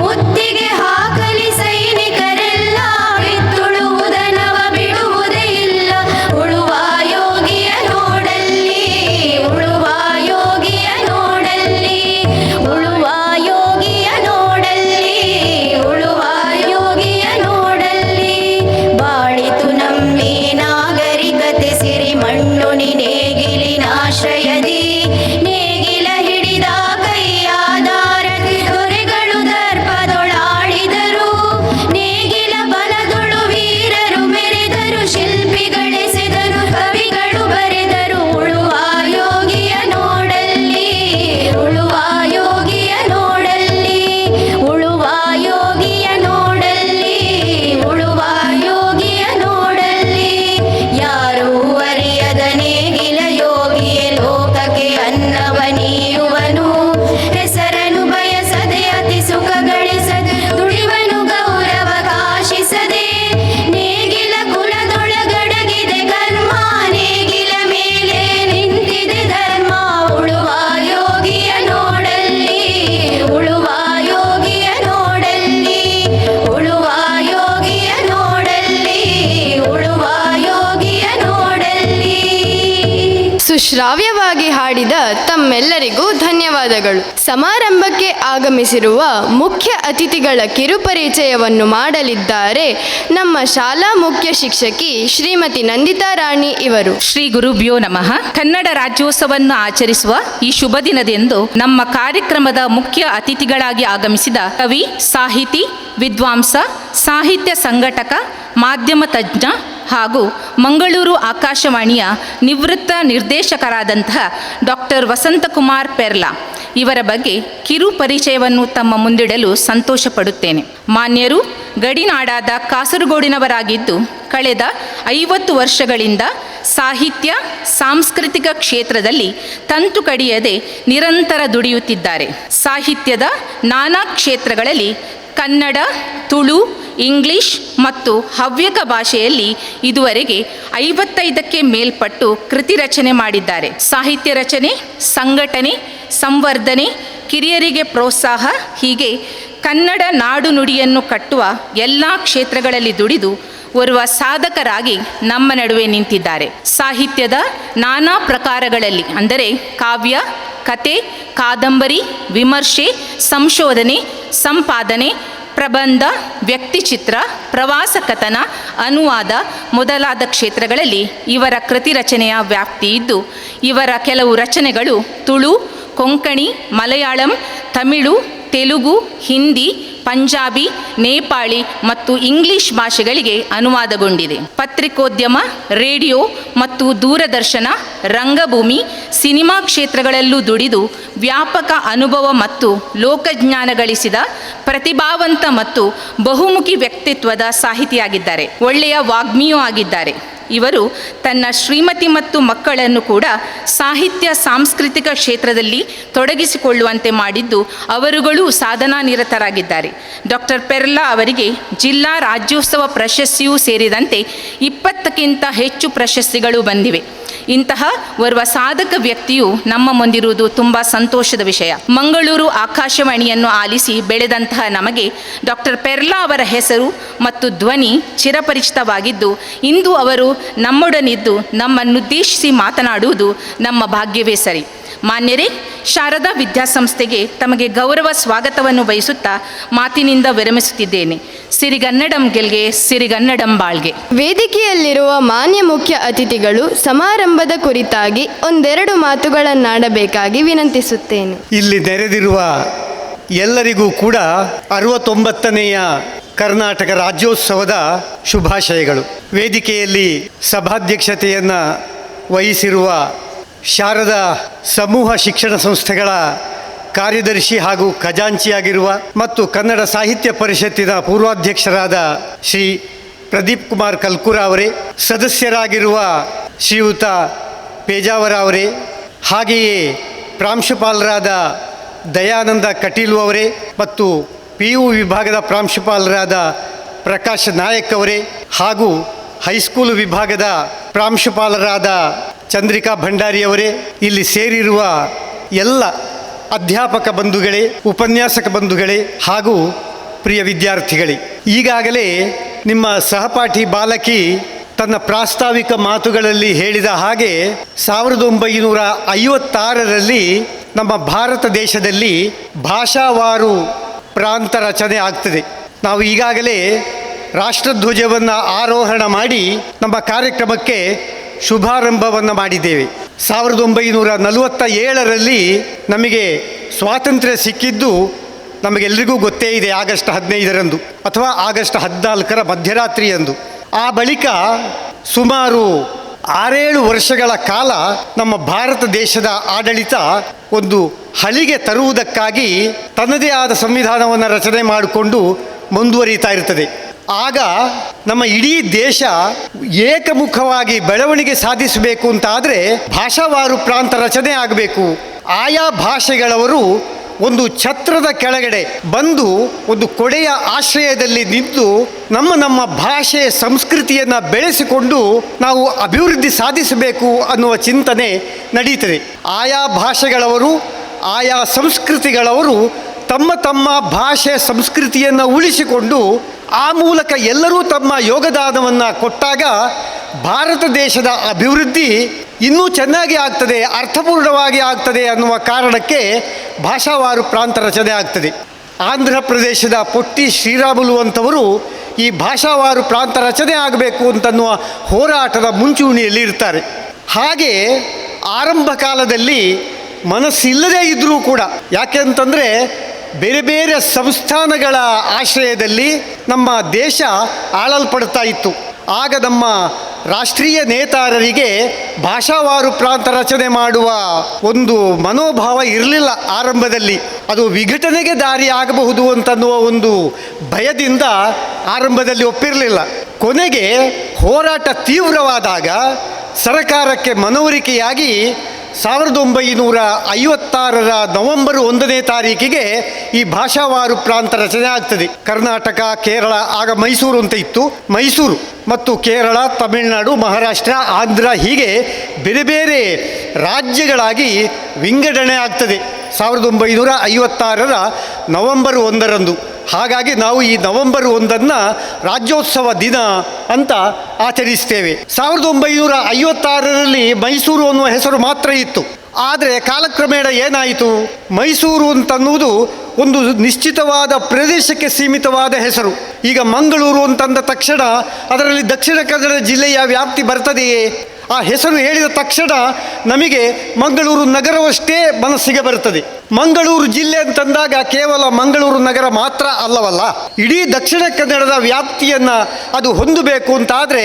ಮುತ್ತಿಗೆ ಹಾಕಲಿ ಸೈನಿಕರೆಲ್ಲ ಬಿತ್ತುಳುವುದನವ ಬಿಡುವುದೇ ಇಲ್ಲ. ಉಳುವ ಯೋಗಿಯ ನೋಡಲ್ಲಿ, ಉಳುವ ಯೋಗಿಯ ನೋಡಲ್ಲಿ, ಉಳುವ ಯೋಗಿಯ ನೋಡಲ್ಲಿ, ಉಳುವ ಯೋಗಿಯ ನೋಡಲ್ಲಿ, ಬಾಳಿತು ನಮ್ಮಿ ನಾಗರಿಕತೆ ಸಿರಿ ಮಣ್ಣುನಿ ನೇಗಿಲಿನಾಶ್ರಯದಿ, ನೇಗಿಲ ಹಿಡಿದ ಕೈಯಾದಾರತಿ ದೊರೆಗಳು ದರ್ಪದೊಳಾಡಿದರು, ನೇಗಿಲ ಬಲದೊಳು ವೀರರು ಮೆರೆದರು, ಶಿಲ್ಪಿಗಳೆಸೆದರು, ಕವಿಗಳು ಬರೆದರು. ಉಳುವ ಯೋಗಿಯ ನೋಡಲ್ಲಿ, ಉಳುವ ಯೋಗಿಯ ನೋಡಲ್ಲಿ, ಉಳುವ ಯೋಗಿಯ ನೋಡಲ್ಲಿ, ಉಳುವ ಯೋಗಿಯ ನೋಡಲ್ಲಿ, ಯಾರೂ ಅರಿಯದ ನೇಗಿಲ ಯೋಗಿಯೇ ಲೋಕಕ್ಕೆ ಅನ್ನವ ನೀಯುವನು, ಹೆಸರನು ಬಯಸದೆ ಅತಿ ಸುಖ ಗಳಿಸದೆ ದುಡಿವನು ಗೌರವ ಕಾಶಿಸದೆ, ನೇಗಿಲ ಕುಲದೊಳಗಡಗಿದೆ ಕರ್ಮ, ನೇಗಿಲ ಮೇಲೆ ನಿಂತಿದೆ ಧರ್ಮ. ಉಳುವ ಯೋಗಿಯ ನೋಡಲ್ಲಿ, ಉಳುವ ಯೋಗಿಯ ನೋಡಲ್ಲಿ, ಉಳುವ ಯೋಗಿಯ ನೋಡಲ್ಲಿ, ಉಳುವ ಯೋಗಿಯ ನೋಡಲ್ಲಿ. ಸುಶ್ರಾವ್ಯವಾಗಿ ಹಾಡಿದ ತಮ್ಮೆಲ್ಲರಿಗೂ ಧನ್ಯವಾದಗಳು. ಸಮಾರಂಭಕ್ಕೆ ಆಗಮಿಸಿರುವ ಮುಖ್ಯ ಅತಿಥಿಗಳ ಕಿರುಪರಿಚಯವನ್ನು ಮಾಡಲಿದ್ದಾರೆ ನಮ್ಮ ಶಾಲಾ ಮುಖ್ಯ ಶಿಕ್ಷಕಿ ಶ್ರೀಮತಿ ನಂದಿತಾ ರಾಣಿ ಇವರು. ಶ್ರೀ ಗುರುಭ್ಯೋ ನಮಃ. ಕನ್ನಡ ರಾಜ್ಯೋತ್ಸವವನ್ನು ಆಚರಿಸುವ ಈ ಶುಭ ದಿನದಂದು ನಮ್ಮ ಕಾರ್ಯಕ್ರಮದ ಮುಖ್ಯ ಅತಿಥಿಗಳಾಗಿ ಆಗಮಿಸಿದ ಕವಿ, ಸಾಹಿತಿ, ವಿದ್ವಾಂಸ, ಸಾಹಿತ್ಯ ಸಂಘಟಕ, ಮಾಧ್ಯಮ ತಜ್ಞ ಹಾಗೂ ಮಂಗಳೂರು ಆಕಾಶವಾಣಿಯ ನಿವೃತ್ತ ನಿರ್ದೇಶಕರಾದಂತಹ ಡಾಕ್ಟರ್ ವಸಂತಕುಮಾರ್ ಪೆರ್ಲಾ ಇವರ ಬಗ್ಗೆ ಕಿರು ಪರಿಚಯವನ್ನು ತಮ್ಮ ಮುಂದಿಡಲು ಸಂತೋಷಪಡುತ್ತೇನೆ. ಮಾನ್ಯರು ಗಡಿನಾಡಾದ ಕಾಸರಗೋಡಿನವರಾಗಿದ್ದು ಕಳೆದ 50 ವರ್ಷಗಳಿಂದ ಸಾಹಿತ್ಯ ಸಾಂಸ್ಕೃತಿಕ ಕ್ಷೇತ್ರದಲ್ಲಿ ತಂತು ಕಡಿಯದೆ ನಿರಂತರ ದುಡಿಯುತ್ತಿದ್ದಾರೆ. ಸಾಹಿತ್ಯದ ನಾನಾ ಕ್ಷೇತ್ರಗಳಲ್ಲಿ ಕನ್ನಡ, ತುಳು, ಇಂಗ್ಲಿಷ್ ಮತ್ತು ಹವ್ಯಕ ಭಾಷೆಯಲ್ಲಿ ಇದುವರೆಗೆ 55ಕ್ಕೆ ಮೇಲ್ಪಟ್ಟು ಕೃತಿ ರಚನೆ ಮಾಡಿದ್ದಾರೆ. ಸಾಹಿತ್ಯ ರಚನೆ, ಸಂಘಟನೆ, ಸಂವರ್ಧನೆ, ಕಿರಿಯರಿಗೆ ಪ್ರೋತ್ಸಾಹ ಹೀಗೆ ಕನ್ನಡ ನಾಡು ನುಡಿಯನ್ನು ಕಟ್ಟುವ ಎಲ್ಲ ಕ್ಷೇತ್ರಗಳಲ್ಲಿ ದುಡಿದು ಓರ್ವ ಸಾಧಕರಾಗಿ ನಮ್ಮ ನಡುವೆ ನಿಂತಿದ್ದಾರೆ. ಸಾಹಿತ್ಯದ ನಾನಾ ಪ್ರಕಾರಗಳಲ್ಲಿ ಅಂದರೆ ಕಾವ್ಯ, ಕತೆ, ಕಾದಂಬರಿ, ವಿಮರ್ಶೆ, ಸಂಶೋಧನೆ, ಸಂಪಾದನೆ, ಪ್ರಬಂಧ, ವ್ಯಕ್ತಿಚಿತ್ರ, ಪ್ರವಾಸ ಕಥನ, ಅನುವಾದ ಮೊದಲಾದ ಕ್ಷೇತ್ರಗಳಲ್ಲಿ ಇವರ ಕೃತಿ ರಚನೆಯ ವ್ಯಾಪ್ತಿ ಇದ್ದು ಇವರ ಕೆಲವು ರಚನೆಗಳು ತುಳು, ಕೊಂಕಣಿ, ಮಲಯಾಳಂ, ತಮಿಳು, ತೆಲುಗು, ಹಿಂದಿ, ಪಂಜಾಬಿ, ನೇಪಾಳಿ ಮತ್ತು ಇಂಗ್ಲಿಷ್ ಭಾಷೆಗಳಿಗೆ ಅನುವಾದಗೊಂಡಿದೆ. ಪತ್ರಿಕೋದ್ಯಮ, ರೇಡಿಯೋ ಮತ್ತು ದೂರದರ್ಶನ, ರಂಗಭೂಮಿ, ಸಿನಿಮಾ ಕ್ಷೇತ್ರಗಳಲ್ಲೂ ದುಡಿದು ವ್ಯಾಪಕ ಅನುಭವ ಮತ್ತು ಲೋಕಜ್ಞಾನ ಗಳಿಸಿದ ಪ್ರತಿಭಾವಂತ ಮತ್ತು ಬಹುಮುಖಿ ವ್ಯಕ್ತಿತ್ವದ ಸಾಹಿತಿಯಾಗಿದ್ದಾರೆ. ಒಳ್ಳೆಯ ವಾಗ್ಮಿಯೂ ಆಗಿದ್ದಾರೆ. ಇವರು ತನ್ನ ಶ್ರೀಮತಿ ಮತ್ತು ಮಕ್ಕಳನ್ನು ಕೂಡ ಸಾಹಿತ್ಯ ಸಾಂಸ್ಕೃತಿಕ ಕ್ಷೇತ್ರದಲ್ಲಿ ತೊಡಗಿಸಿಕೊಳ್ಳುವಂತೆ ಮಾಡಿದ್ದು ಅವರುಗಳು ಸಾಧನಾ ನಿರತರಾಗಿದ್ದಾರೆ. ಡಾಕ್ಟರ್ ಪೆರ್ಲಾ ಅವರಿಗೆ ಜಿಲ್ಲಾ ರಾಜ್ಯೋತ್ಸವ ಪ್ರಶಸ್ತಿಯೂ ಸೇರಿದಂತೆ 20ಕ್ಕಿಂತ ಹೆಚ್ಚು ಪ್ರಶಸ್ತಿಗಳು ಬಂದಿವೆ. ಇಂತಹ ಓರ್ವ ಸಾಧಕ ವ್ಯಕ್ತಿಯು ನಮ್ಮ ಮುಂದಿರುವುದು ತುಂಬ ಸಂತೋಷದ ವಿಷಯ. ಮಂಗಳೂರು ಆಕಾಶವಾಣಿಯನ್ನು ಆಲಿಸಿ ಬೆಳೆದಂತಹ ನಮಗೆ ಡಾಕ್ಟರ್ ಪೆರ್ಲಾ ಅವರ ಹೆಸರು ಮತ್ತು ಧ್ವನಿ ಚಿರಪರಿಚಿತವಾಗಿದ್ದು, ಇಂದು ಅವರು ನಮ್ಮೊಡನಿದ್ದು ನಮ್ಮನ್ನುದ್ದೇಶಿಸಿ ಮಾತನಾಡುವುದು ನಮ್ಮ ಭಾಗ್ಯವೇ ಸರಿ. ಮಾನ್ಯರೇ, ಶಾರದಾ ವಿದ್ಯಾಸಂಸ್ಥೆಗೆ ತಮಗೆ ಗೌರವ ಸ್ವಾಗತವನ್ನು ಬಯಸುತ್ತಾ ಮಾತಿನಿಂದ ವಿರಮಿಸುತ್ತಿದ್ದೇನೆ. ಸಿರಿಗನ್ನಡಂ ಗೆಲ್ಗೆ, ಸಿರಿಗನ್ನಡಂ ಬಾಳ್ಗೆ. ವೇದಿಕೆಯಲ್ಲಿರುವ ಮಾನ್ಯ ಮುಖ್ಯ ಅತಿಥಿಗಳು ಸಮಾರಂಭದ ಕುರಿತಾಗಿ ಒಂದೆರಡು ಮಾತುಗಳನ್ನಾಡಬೇಕಾಗಿ ವಿನಂತಿಸುತ್ತೇನೆ. ಇಲ್ಲಿ ನೆರೆದಿರುವ ಎಲ್ಲರಿಗೂ ಕೂಡ 69ನೆಯ ಕರ್ನಾಟಕ ರಾಜ್ಯೋತ್ಸವದ ಶುಭಾಶಯಗಳು. ವೇದಿಕೆಯಲ್ಲಿ ಸಭಾಧ್ಯಕ್ಷತೆಯನ್ನು ವಹಿಸಿರುವ ಶಾರದಾ ಸಮೂಹ ಶಿಕ್ಷಣ ಸಂಸ್ಥೆಗಳ ಕಾರ್ಯದರ್ಶಿ ಹಾಗೂ ಖಜಾಂಚಿಯಾಗಿರುವ ಮತ್ತು ಕನ್ನಡ ಸಾಹಿತ್ಯ ಪರಿಷತ್ತಿನ ಪೂರ್ವಾಧ್ಯಕ್ಷರಾದ ಶ್ರೀ ಪ್ರದೀಪ್ ಕುಮಾರ್ ಕಲ್ಕುರ ಅವರೇ, ಸದಸ್ಯರಾಗಿರುವ ಶ್ರೀಯುತ ಪೇಜಾವರ ಅವರೇ, ಹಾಗೆಯೇ ಪ್ರಾಂಶುಪಾಲರಾದ ದಯಾನಂದ ಕಟೀಲು ಅವರೇ ಮತ್ತು PU ವಿಭಾಗದ ಪ್ರಾಂಶುಪಾಲರಾದ ಪ್ರಕಾಶ್ ನಾಯಕ್ ಅವರೇ ಹಾಗೂ ಹೈಸ್ಕೂಲ್ ವಿಭಾಗದ ಪ್ರಾಂಶುಪಾಲರಾದ ಚಂದ್ರಿಕಾ ಭಂಡಾರಿಯವರೇ, ಇಲ್ಲಿ ಸೇರಿರುವ ಎಲ್ಲ ಅಧ್ಯಾಪಕ ಬಂಧುಗಳೇ, ಉಪನ್ಯಾಸಕ ಬಂಧುಗಳೇ ಹಾಗೂ ಪ್ರಿಯ ವಿದ್ಯಾರ್ಥಿಗಳೇ, ಈಗಾಗಲೇ ನಿಮ್ಮ ಸಹಪಾಠಿ ಬಾಲಕಿ ತನ್ನ ಪ್ರಾಸ್ತಾವಿಕ ಮಾತುಗಳಲ್ಲಿ ಹೇಳಿದ ಹಾಗೆ 1956ರಲ್ಲಿ ನಮ್ಮ ಭಾರತ ದೇಶದಲ್ಲಿ ಭಾಷಾವಾರು ಪ್ರಾಂತ ರಚನೆ ಆಗ್ತದೆ. ನಾವು ಈಗಾಗಲೇ ರಾಷ್ಟ್ರಧ್ವಜವನ್ನು ಆರೋಹಣ ಮಾಡಿ ನಮ್ಮ ಕಾರ್ಯಕ್ರಮಕ್ಕೆ ಶುಭಾರಂಭವನ್ನು ಮಾಡಿದ್ದೇವೆ. 1947ರಲ್ಲಿ ನಮಗೆ ಸ್ವಾತಂತ್ರ್ಯ ಸಿಕ್ಕಿದ್ದು ನಮಗೆಲ್ಲರಿಗೂ ಗೊತ್ತೇ ಇದೆ, ಆಗಸ್ಟ್ 15ರಂದು ಅಥವಾ ಆಗಸ್ಟ್ 14ರ ಮಧ್ಯರಾತ್ರಿಯಂದು. ಆ ಬಳಿಕ ಸುಮಾರು 6-7 ವರ್ಷಗಳ ಕಾಲ ನಮ್ಮ ಭಾರತ ದೇಶದ ಆಡಳಿತ ಒಂದು ಹಳಿಗೆ ತರುವುದಕ್ಕಾಗಿ ತನ್ನದೇ ಆದ ಸಂವಿಧಾನವನ್ನು ರಚನೆ ಮಾಡಿಕೊಂಡು ಮುಂದುವರಿತಾ ಇರ್ತದೆ. ಆಗ ನಮ್ಮ ಇಡೀ ದೇಶ ಏಕಮುಖವಾಗಿ ಬೆಳವಣಿಗೆ ಸಾಧಿಸಬೇಕು ಅಂತಾದರೆ ಭಾಷಾವಾರು ಪ್ರಾಂತ ರಚನೆ ಆಗಬೇಕು. ಆಯಾ ಭಾಷೆಗಳವರು ಒಂದು ಛತ್ರದ ಕೆಳಗಡೆ ಬಂದು ಒಂದು ಕೊಡೆಯ ಆಶ್ರಯದಲ್ಲಿ ನಿಂತು ನಮ್ಮ ಭಾಷೆ ಸಂಸ್ಕೃತಿಯನ್ನು ಬೆಳೆಸಿಕೊಂಡು ನಾವು ಅಭಿವೃದ್ಧಿ ಸಾಧಿಸಬೇಕು ಅನ್ನುವ ಚಿಂತನೆ ನಡೀತದೆ. ಆಯಾ ಭಾಷೆಗಳವರು, ಆಯಾ ಸಂಸ್ಕೃತಿಗಳವರು ತಮ್ಮ ಭಾಷೆ ಸಂಸ್ಕೃತಿಯನ್ನು ಉಳಿಸಿಕೊಂಡು ಆ ಮೂಲಕ ಎಲ್ಲರೂ ತಮ್ಮ ಯೋಗದಾನವನ್ನು ಕೊಟ್ಟಾಗ ಭಾರತ ದೇಶದ ಅಭಿವೃದ್ಧಿ ಇನ್ನೂ ಚೆನ್ನಾಗಿ ಆಗ್ತದೆ, ಅರ್ಥಪೂರ್ಣವಾಗಿ ಆಗ್ತದೆ ಅನ್ನುವ ಕಾರಣಕ್ಕೆ ಭಾಷಾವಾರು ಪ್ರಾಂತ ರಚನೆ ಆಗ್ತದೆ. ಆಂಧ್ರ ಪ್ರದೇಶದ ಪೊಟ್ಟಿ ಶ್ರೀರಾಮುಲು ಅಂತವರು ಈ ಭಾಷಾವಾರು ಪ್ರಾಂತ ರಚನೆ ಆಗಬೇಕು ಅಂತನ್ನುವ ಹೋರಾಟದ ಮುಂಚೂಣಿಯಲ್ಲಿ ಇರ್ತಾರೆ. ಹಾಗೆ ಆರಂಭ ಕಾಲದಲ್ಲಿ ಮನಸ್ಸಿಲ್ಲದೇ ಇದ್ದರೂ ಕೂಡ, ಯಾಕೆ ಅಂತಂದರೆ ಬೇರೆ ಬೇರೆ ಸಂಸ್ಥಾನಗಳ ಆಶ್ರಯದಲ್ಲಿ ನಮ್ಮ ದೇಶ ಆಳಲ್ಪಡ್ತಾ ಇತ್ತು. ಆಗ ನಮ್ಮ ರಾಷ್ಟ್ರೀಯ ನೇತಾರರಿಗೆ ಭಾಷಾವಾರು ಪ್ರಾಂತ ರಚನೆ ಮಾಡುವ ಒಂದು ಮನೋಭಾವ ಇರಲಿಲ್ಲ ಆರಂಭದಲ್ಲಿ. ಅದು ವಿಘಟನೆಗೆ ದಾರಿ ಆಗಬಹುದು ಅಂತನ್ನುವ ಒಂದು ಭಯದಿಂದ ಆರಂಭದಲ್ಲಿ ಒಪ್ಪಿರಲಿಲ್ಲ. ಕೊನೆಗೆ ಹೋರಾಟ ತೀವ್ರವಾದಾಗ ಸರಕಾರಕ್ಕೆ ಮನವರಿಕೆಯಾಗಿ 1956ರ ನವೆಂಬರ್ 1ನೇ ತಾರೀಕಿಗೆ ಈ ಭಾಷಾವಾರು ಪ್ರಾಂತ ರಚನೆ ಆಗ್ತದೆ. ಕರ್ನಾಟಕ, ಕೇರಳ, ಆಗ ಮೈಸೂರು ಅಂತ ಇತ್ತು, ಮೈಸೂರು ಮತ್ತು ಕೇರಳ, ತಮಿಳುನಾಡು, ಮಹಾರಾಷ್ಟ್ರ, ಆಂಧ್ರ ಹೀಗೆ ಬೇರೆ ಬೇರೆ ರಾಜ್ಯಗಳಾಗಿ ವಿಂಗಡಣೆ ಆಗ್ತದೆ 1956ರ ನವೆಂಬರ್ 1ರಂದು. ಹಾಗಾಗಿ ನಾವು ಈ ನವೆಂಬರ್ 1ನ್ನು ರಾಜ್ಯೋತ್ಸವ ದಿನ ಅಂತ ಆಚರಿಸ್ತೇವೆ. 1956ರಲ್ಲಿ ಮೈಸೂರು ಅನ್ನುವ ಹೆಸರು ಮಾತ್ರ ಇತ್ತು. ಆದರೆ ಕಾಲಕ್ರಮೇಣ ಏನಾಯಿತು, ಮೈಸೂರು ಅಂತನ್ನುವುದು ಒಂದು ನಿಶ್ಚಿತವಾದ ಪ್ರದೇಶಕ್ಕೆ ಸೀಮಿತವಾದ ಹೆಸರು. ಈಗ ಮಂಗಳೂರು ಅಂತಂದ ತಕ್ಷಣ ಅದರಲ್ಲಿ ದಕ್ಷಿಣ ಕನ್ನಡ ಜಿಲ್ಲೆಯ ವ್ಯಾಪ್ತಿ ಬರ್ತದೆಯೇ? ಆ ಹೆಸರು ಹೇಳಿದ ತಕ್ಷಣ ನಮಗೆ ಮಂಗಳೂರು ನಗರವಷ್ಟೇ ಮನಸ್ಸಿಗೆ ಬರ್ತದೆ. ಮಂಗಳೂರು ಜಿಲ್ಲೆ ಅಂತಂದಾಗ ಕೇವಲ ಮಂಗಳೂರು ನಗರ ಮಾತ್ರ ಅಲ್ಲವಲ್ಲ, ಇಡೀ ದಕ್ಷಿಣ ಕನ್ನಡದ ವ್ಯಾಪ್ತಿಯನ್ನು ಅದು ಹೊಂದಬೇಕು ಅಂತಾದರೆ,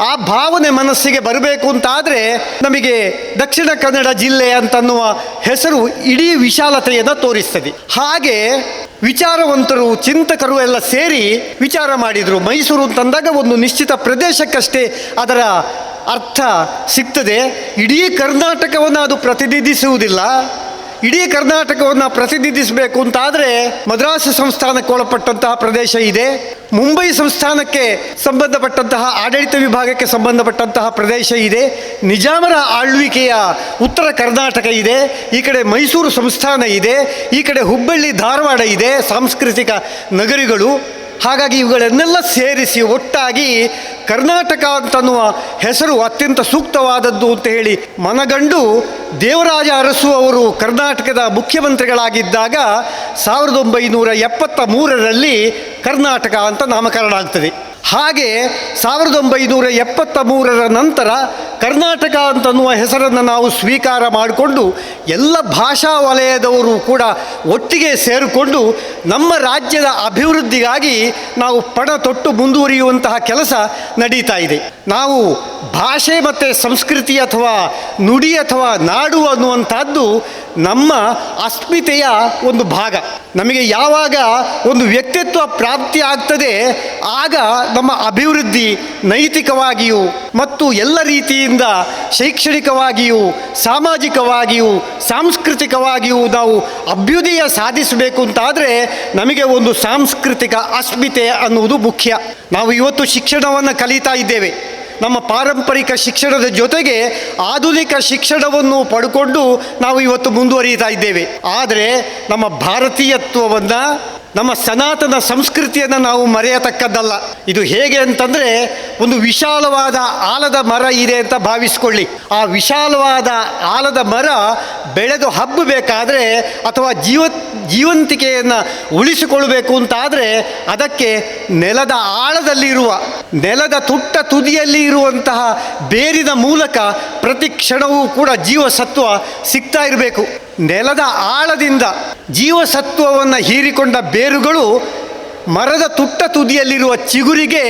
ಆ ಭಾವನೆ ಮನಸ್ಸಿಗೆ ಬರಬೇಕು ಅಂತಾದರೆ ನಮಗೆ ದಕ್ಷಿಣ ಕನ್ನಡ ಜಿಲ್ಲೆ ಅಂತನ್ನುವ ಹೆಸರು ಇಡೀ ವಿಶಾಲತೆಯನ್ನು ತೋರಿಸ್ತದೆ. ಹಾಗೆ ವಿಚಾರವಂತರು, ಚಿಂತಕರು ಎಲ್ಲ ಸೇರಿ ವಿಚಾರ ಮಾಡಿದರು. ಮೈಸೂರು ಅಂತಂದಾಗ ಒಂದು ನಿಶ್ಚಿತ ಪ್ರದೇಶಕ್ಕಷ್ಟೇ ಅದರ ಅರ್ಥ ಸಿಗ್ತದೆ. ಇಡೀ ಕರ್ನಾಟಕವನ್ನು ಅದು ಪ್ರತಿನಿಧಿಸುವುದಿಲ್ಲ. ಇಡೀ ಕರ್ನಾಟಕವನ್ನು ಪ್ರತಿನಿಧಿಸಬೇಕು ಅಂತಾದರೆ ಮದ್ರಾಸ್ ಸಂಸ್ಥಾನಕ್ಕೆ ಒಳಪಟ್ಟಂತಹ ಪ್ರದೇಶ ಇದೆ, ಮುಂಬೈ ಸಂಸ್ಥಾನಕ್ಕೆ ಸಂಬಂಧಪಟ್ಟಂತಹ ಆಡಳಿತ ವಿಭಾಗಕ್ಕೆ ಸಂಬಂಧಪಟ್ಟಂತಹ ಪ್ರದೇಶ ಇದೆ, ನಿಜಾಮರ ಆಳ್ವಿಕೆಯ ಉತ್ತರ ಕರ್ನಾಟಕ ಇದೆ, ಈ ಕಡೆ ಮೈಸೂರು ಸಂಸ್ಥಾನ ಇದೆ, ಈ ಕಡೆ ಹುಬ್ಬಳ್ಳಿ ಧಾರವಾಡ ಇದೆ, ಸಾಂಸ್ಕೃತಿಕ ನಗರಿಗಳು. ಹಾಗಾಗಿ ಇವುಗಳನ್ನೆಲ್ಲ ಸೇರಿಸಿ ಒಟ್ಟಾಗಿ ಕರ್ನಾಟಕ ಅಂತನ್ನುವ ಹೆಸರು ಅತ್ಯಂತ ಸೂಕ್ತವಾದದ್ದು ಅಂತ ಹೇಳಿ ಮನಗಂಡು ದೇವರಾಜ ಅರಸು ಅವರು ಕರ್ನಾಟಕದ ಮುಖ್ಯಮಂತ್ರಿಗಳಾಗಿದ್ದಾಗ 1973ರಲ್ಲಿ ಕರ್ನಾಟಕ ಅಂತ ನಾಮಕರಣ ಆಗ್ತದೆ. ಹಾಗೆ 1973ರ ನಂತರ ಕರ್ನಾಟಕ ಅಂತನ್ನುವ ಹೆಸರನ್ನು ನಾವು ಸ್ವೀಕಾರ ಮಾಡಿಕೊಂಡು ಎಲ್ಲ ಭಾಷಾ ವಲಯದವರು ಕೂಡ ಒಟ್ಟಿಗೆ ಸೇರಿಕೊಂಡು ನಮ್ಮ ರಾಜ್ಯದ ಅಭಿವೃದ್ಧಿಗಾಗಿ ನಾವು ಪಣ ತೊಟ್ಟು ಮುಂದುವರಿಯುವಂತಹ ಕೆಲಸ ನಡೀತಾ ಇದೆ. ನಾವು ಭಾಷೆ ಮತ್ತು ಸಂಸ್ಕೃತಿ ಅಥವಾ ನುಡಿ ಅಥವಾ ನಾಡು ಅನ್ನುವಂಥದ್ದು ನಮ್ಮ ಅಸ್ಮಿತೆಯ ಒಂದು ಭಾಗ. ನಮಗೆ ಯಾವಾಗ ಒಂದು ವ್ಯಕ್ತಿತ್ವ ಪ್ರಾಪ್ತಿ ಆಗ್ತದೆ ಆಗ ನಮ್ಮ ಅಭಿವೃದ್ಧಿ ನೈತಿಕವಾಗಿಯೂ ಮತ್ತು ಎಲ್ಲ ರೀತಿಯಿಂದ ಶೈಕ್ಷಣಿಕವಾಗಿಯೂ ಸಾಮಾಜಿಕವಾಗಿಯೂ ಸಾಂಸ್ಕೃತಿಕವಾಗಿಯೂ ನಾವು ಅಭ್ಯುದಯ ಸಾಧಿಸಬೇಕು ಅಂತಾದರೆ ನಮಗೆ ಒಂದು ಸಾಂಸ್ಕೃತಿಕ ಅಸ್ಮಿತೆ ಅನ್ನುವುದು ಮುಖ್ಯ. ನಾವು ಇವತ್ತು ಶಿಕ್ಷಣವನ್ನು ಕಲಿತಾ ಇದ್ದೇವೆ. ನಮ್ಮ ಪಾರಂಪರಿಕ ಶಿಕ್ಷಣದ ಜೊತೆಗೆ ಆಧುನಿಕ ಶಿಕ್ಷಣವನ್ನು ಪಡ್ಕೊಂಡು ನಾವು ಇವತ್ತು ಮುಂದುವರಿಯುತ್ತಾ ಇದ್ದೇವೆ. ಆದರೆ ನಮ್ಮ ಭಾರತೀಯತ್ವವನ್ನು, ನಮ್ಮ ಸನಾತನ ಸಂಸ್ಕೃತಿಯನ್ನು ನಾವು ಮರೆಯತಕ್ಕದ್ದಲ್ಲ. ಇದು ಹೇಗೆ ಅಂತಂದರೆ, ಒಂದು ವಿಶಾಲವಾದ ಆಲದ ಮರ ಇದೆ ಅಂತ ಭಾವಿಸ್ಕೊಳ್ಳಿ. ಆ ವಿಶಾಲವಾದ ಆಲದ ಮರ ಬೆಳೆದು ಹಬ್ಬಬೇಕಾದ್ರೆ ಅಥವಾ ಜೀವಂತಿಕೆಯನ್ನು ಉಳಿಸಿಕೊಳ್ಬೇಕು ಅಂತಾದರೆ ಅದಕ್ಕೆ ನೆಲದ ಆಳದಲ್ಲಿರುವ, ನೆಲದ ತುಟ್ಟ ತುದಿಯಲ್ಲಿ ಇರುವಂತಹ ಬೇರಿನ ಮೂಲಕ ಪ್ರತಿ ಕ್ಷಣವೂ ಕೂಡ ಜೀವಸತ್ವ ಸಿಗ್ತಾ ಇರಬೇಕು. ನೆಲದ ಆಳದಿಂದ ಜೀವಸತ್ವವನ್ನು ಹೀರಿಕೊಂಡ ಬೇರುಗಳು ಮರದ ತುಟ್ಟ ತುದಿಯಲ್ಲಿರುವ ಚಿಗುರಿಗೆ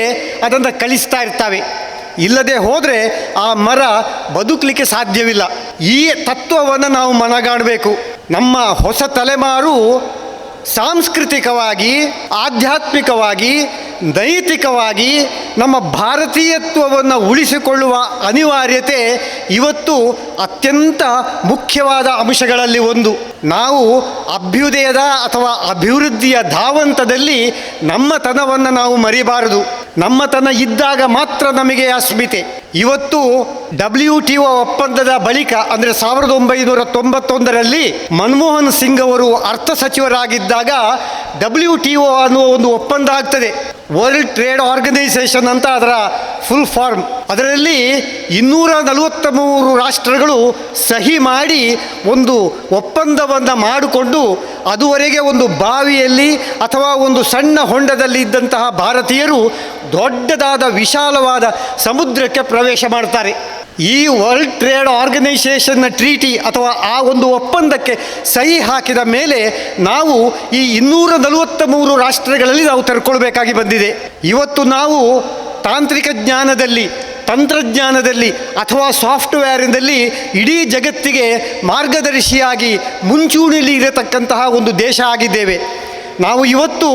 ಅದನ್ನು ಕಳಿಸ್ತಾ ಇರ್ತವೆ. ಇಲ್ಲದೆ ಹೋದರೆ ಆ ಮರ ಬದುಕಲಿಕ್ಕೆ ಸಾಧ್ಯವಿಲ್ಲ. ಈ ತತ್ವವನ್ನು ನಾವು ಮನಗಾಣಬೇಕು. ನಮ್ಮ ಹೊಸ ತಲೆಮಾರು ಸಾಂಸ್ಕೃತಿಕವಾಗಿ, ಆಧ್ಯಾತ್ಮಿಕವಾಗಿ, ನೈತಿಕವಾಗಿ ನಮ್ಮ ಭಾರತೀಯತ್ವವನ್ನು ಉಳಿಸಿಕೊಳ್ಳುವ ಅನಿವಾರ್ಯತೆ ಇವತ್ತು ಅತ್ಯಂತ ಮುಖ್ಯವಾದ ಅಂಶಗಳಲ್ಲಿ ಒಂದು. ನಾವು ಅಭ್ಯುದಯದ ಅಥವಾ ಅಭಿವೃದ್ಧಿಯ ಧಾವಂತದಲ್ಲಿ ನಮ್ಮತನವನ್ನು ನಾವು ಮರಿಬಾರದು. ನಮ್ಮತನ ಇದ್ದಾಗ ಮಾತ್ರ ನಮಗೆ ಅಸ್ಮಿತೆ. ಇವತ್ತು WTO ಒಪ್ಪಂದದ ಬಳಿಕ ಅಂದರೆ 1991ರಲ್ಲಿ ಮನಮೋಹನ್ ಸಿಂಗ್ ಅವರು ಅರ್ಥ ಸಚಿವರಾಗಿದ್ದಾಗ WTO ಅನ್ನುವ ಒಂದು ಒಪ್ಪಂದ ಆಗ್ತದೆ. ವರ್ಲ್ಡ್ ಟ್ರೇಡ್ ಆರ್ಗನೈಸೇಷನ್ ಅಂತ ಅದರ ಫುಲ್ ಫಾರ್ಮ್. ಅದರಲ್ಲಿ 243 ರಾಷ್ಟ್ರಗಳು ಸಹಿ ಮಾಡಿ ಒಂದು ಒಪ್ಪಂದವನ್ನು ಮಾಡಿಕೊಂಡು, ಅದುವರೆಗೆ ಒಂದು ಬಾವಿಯಲ್ಲಿ ಅಥವಾ ಒಂದು ಸಣ್ಣ ಹೊಂಡದಲ್ಲಿ ಇದ್ದಂತಹ ಭಾರತೀಯರು ದೊಡ್ಡದಾದ ವಿಶಾಲವಾದ ಸಮುದ್ರಕ್ಕೆ ಪ್ರವೇಶ ಮಾಡ್ತಾರೆ. ಈ ವರ್ಲ್ಡ್ ಟ್ರೇಡ್ ಆರ್ಗನೈಸೇಷನ್ನ ಟ್ರೀಟಿ ಅಥವಾ ಆ ಒಂದು ಒಪ್ಪಂದಕ್ಕೆ ಸಹಿ ಹಾಕಿದ ಮೇಲೆ ನಾವು ಈ 243 ರಾಷ್ಟ್ರಗಳಲ್ಲಿ ನಾವು ತೆರ್ಕೊಳ್ಬೇಕಾಗಿ ಬಂದಿದೆ. ಇವತ್ತು ನಾವು ತಾಂತ್ರಿಕ ಜ್ಞಾನದಲ್ಲಿ, ತಂತ್ರಜ್ಞಾನದಲ್ಲಿ ಅಥವಾ ಸಾಫ್ಟ್ವೇರ್ನಲ್ಲಿ ಇಡೀ ಜಗತ್ತಿಗೆ ಮಾರ್ಗದರ್ಶಿಯಾಗಿ ಮುಂಚೂಣಿಯಲ್ಲಿ ಇರತಕ್ಕಂತಹ ಒಂದು ದೇಶ ಆಗಿದ್ದೇವೆ. ನಾವು ಇವತ್ತು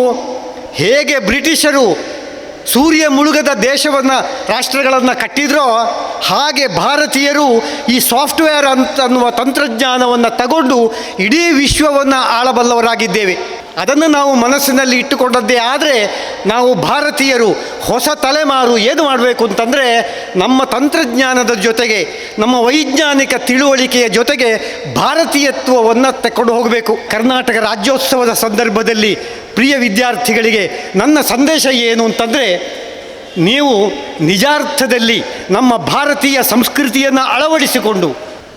ಹೇಗೆ ಬ್ರಿಟಿಷರು ಸೂರ್ಯ ಮುಳುಗದ ದೇಶವನ್ನು, ರಾಷ್ಟ್ರಗಳನ್ನು ಕಟ್ಟಿದ್ರೋ ಹಾಗೆ ಭಾರತೀಯರು ಈ ಸಾಫ್ಟ್ವೇರ್ ಅನ್ನುವ ತಂತ್ರಜ್ಞಾನವನ್ನು ತಗೊಂಡು ಇಡೀ ವಿಶ್ವವನ್ನು ಆಳಬಲ್ಲವರಾಗಿದ್ದೇವೆ. ಅದನ್ನು ನಾವು ಮನಸ್ಸಿನಲ್ಲಿ ಇಟ್ಟುಕೊಂಡದ್ದೇ ಆದರೆ ನಾವು ಭಾರತೀಯರು ಹೊಸ ತಲೆಮಾರು ಏನು ಮಾಡಬೇಕು ಅಂತಂದರೆ, ನಮ್ಮ ತಂತ್ರಜ್ಞಾನದ ಜೊತೆಗೆ, ನಮ್ಮ ವೈಜ್ಞಾನಿಕ ತಿಳುವಳಿಕೆಯ ಜೊತೆಗೆ ಭಾರತೀಯತ್ವವನ್ನು ತಕೊಂಡು ಹೋಗಬೇಕು. ಕರ್ನಾಟಕ ರಾಜ್ಯೋತ್ಸವದ ಸಂದರ್ಭದಲ್ಲಿ ಪ್ರಿಯ ವಿದ್ಯಾರ್ಥಿಗಳಿಗೆ ನನ್ನ ಸಂದೇಶ ಏನು ಅಂತಂದರೆ, ನೀವು ನಿಜಾರ್ಥದಲ್ಲಿ ನಮ್ಮ ಭಾರತೀಯ ಸಂಸ್ಕೃತಿಯನ್ನು ಅಳವಡಿಸಿಕೊಂಡು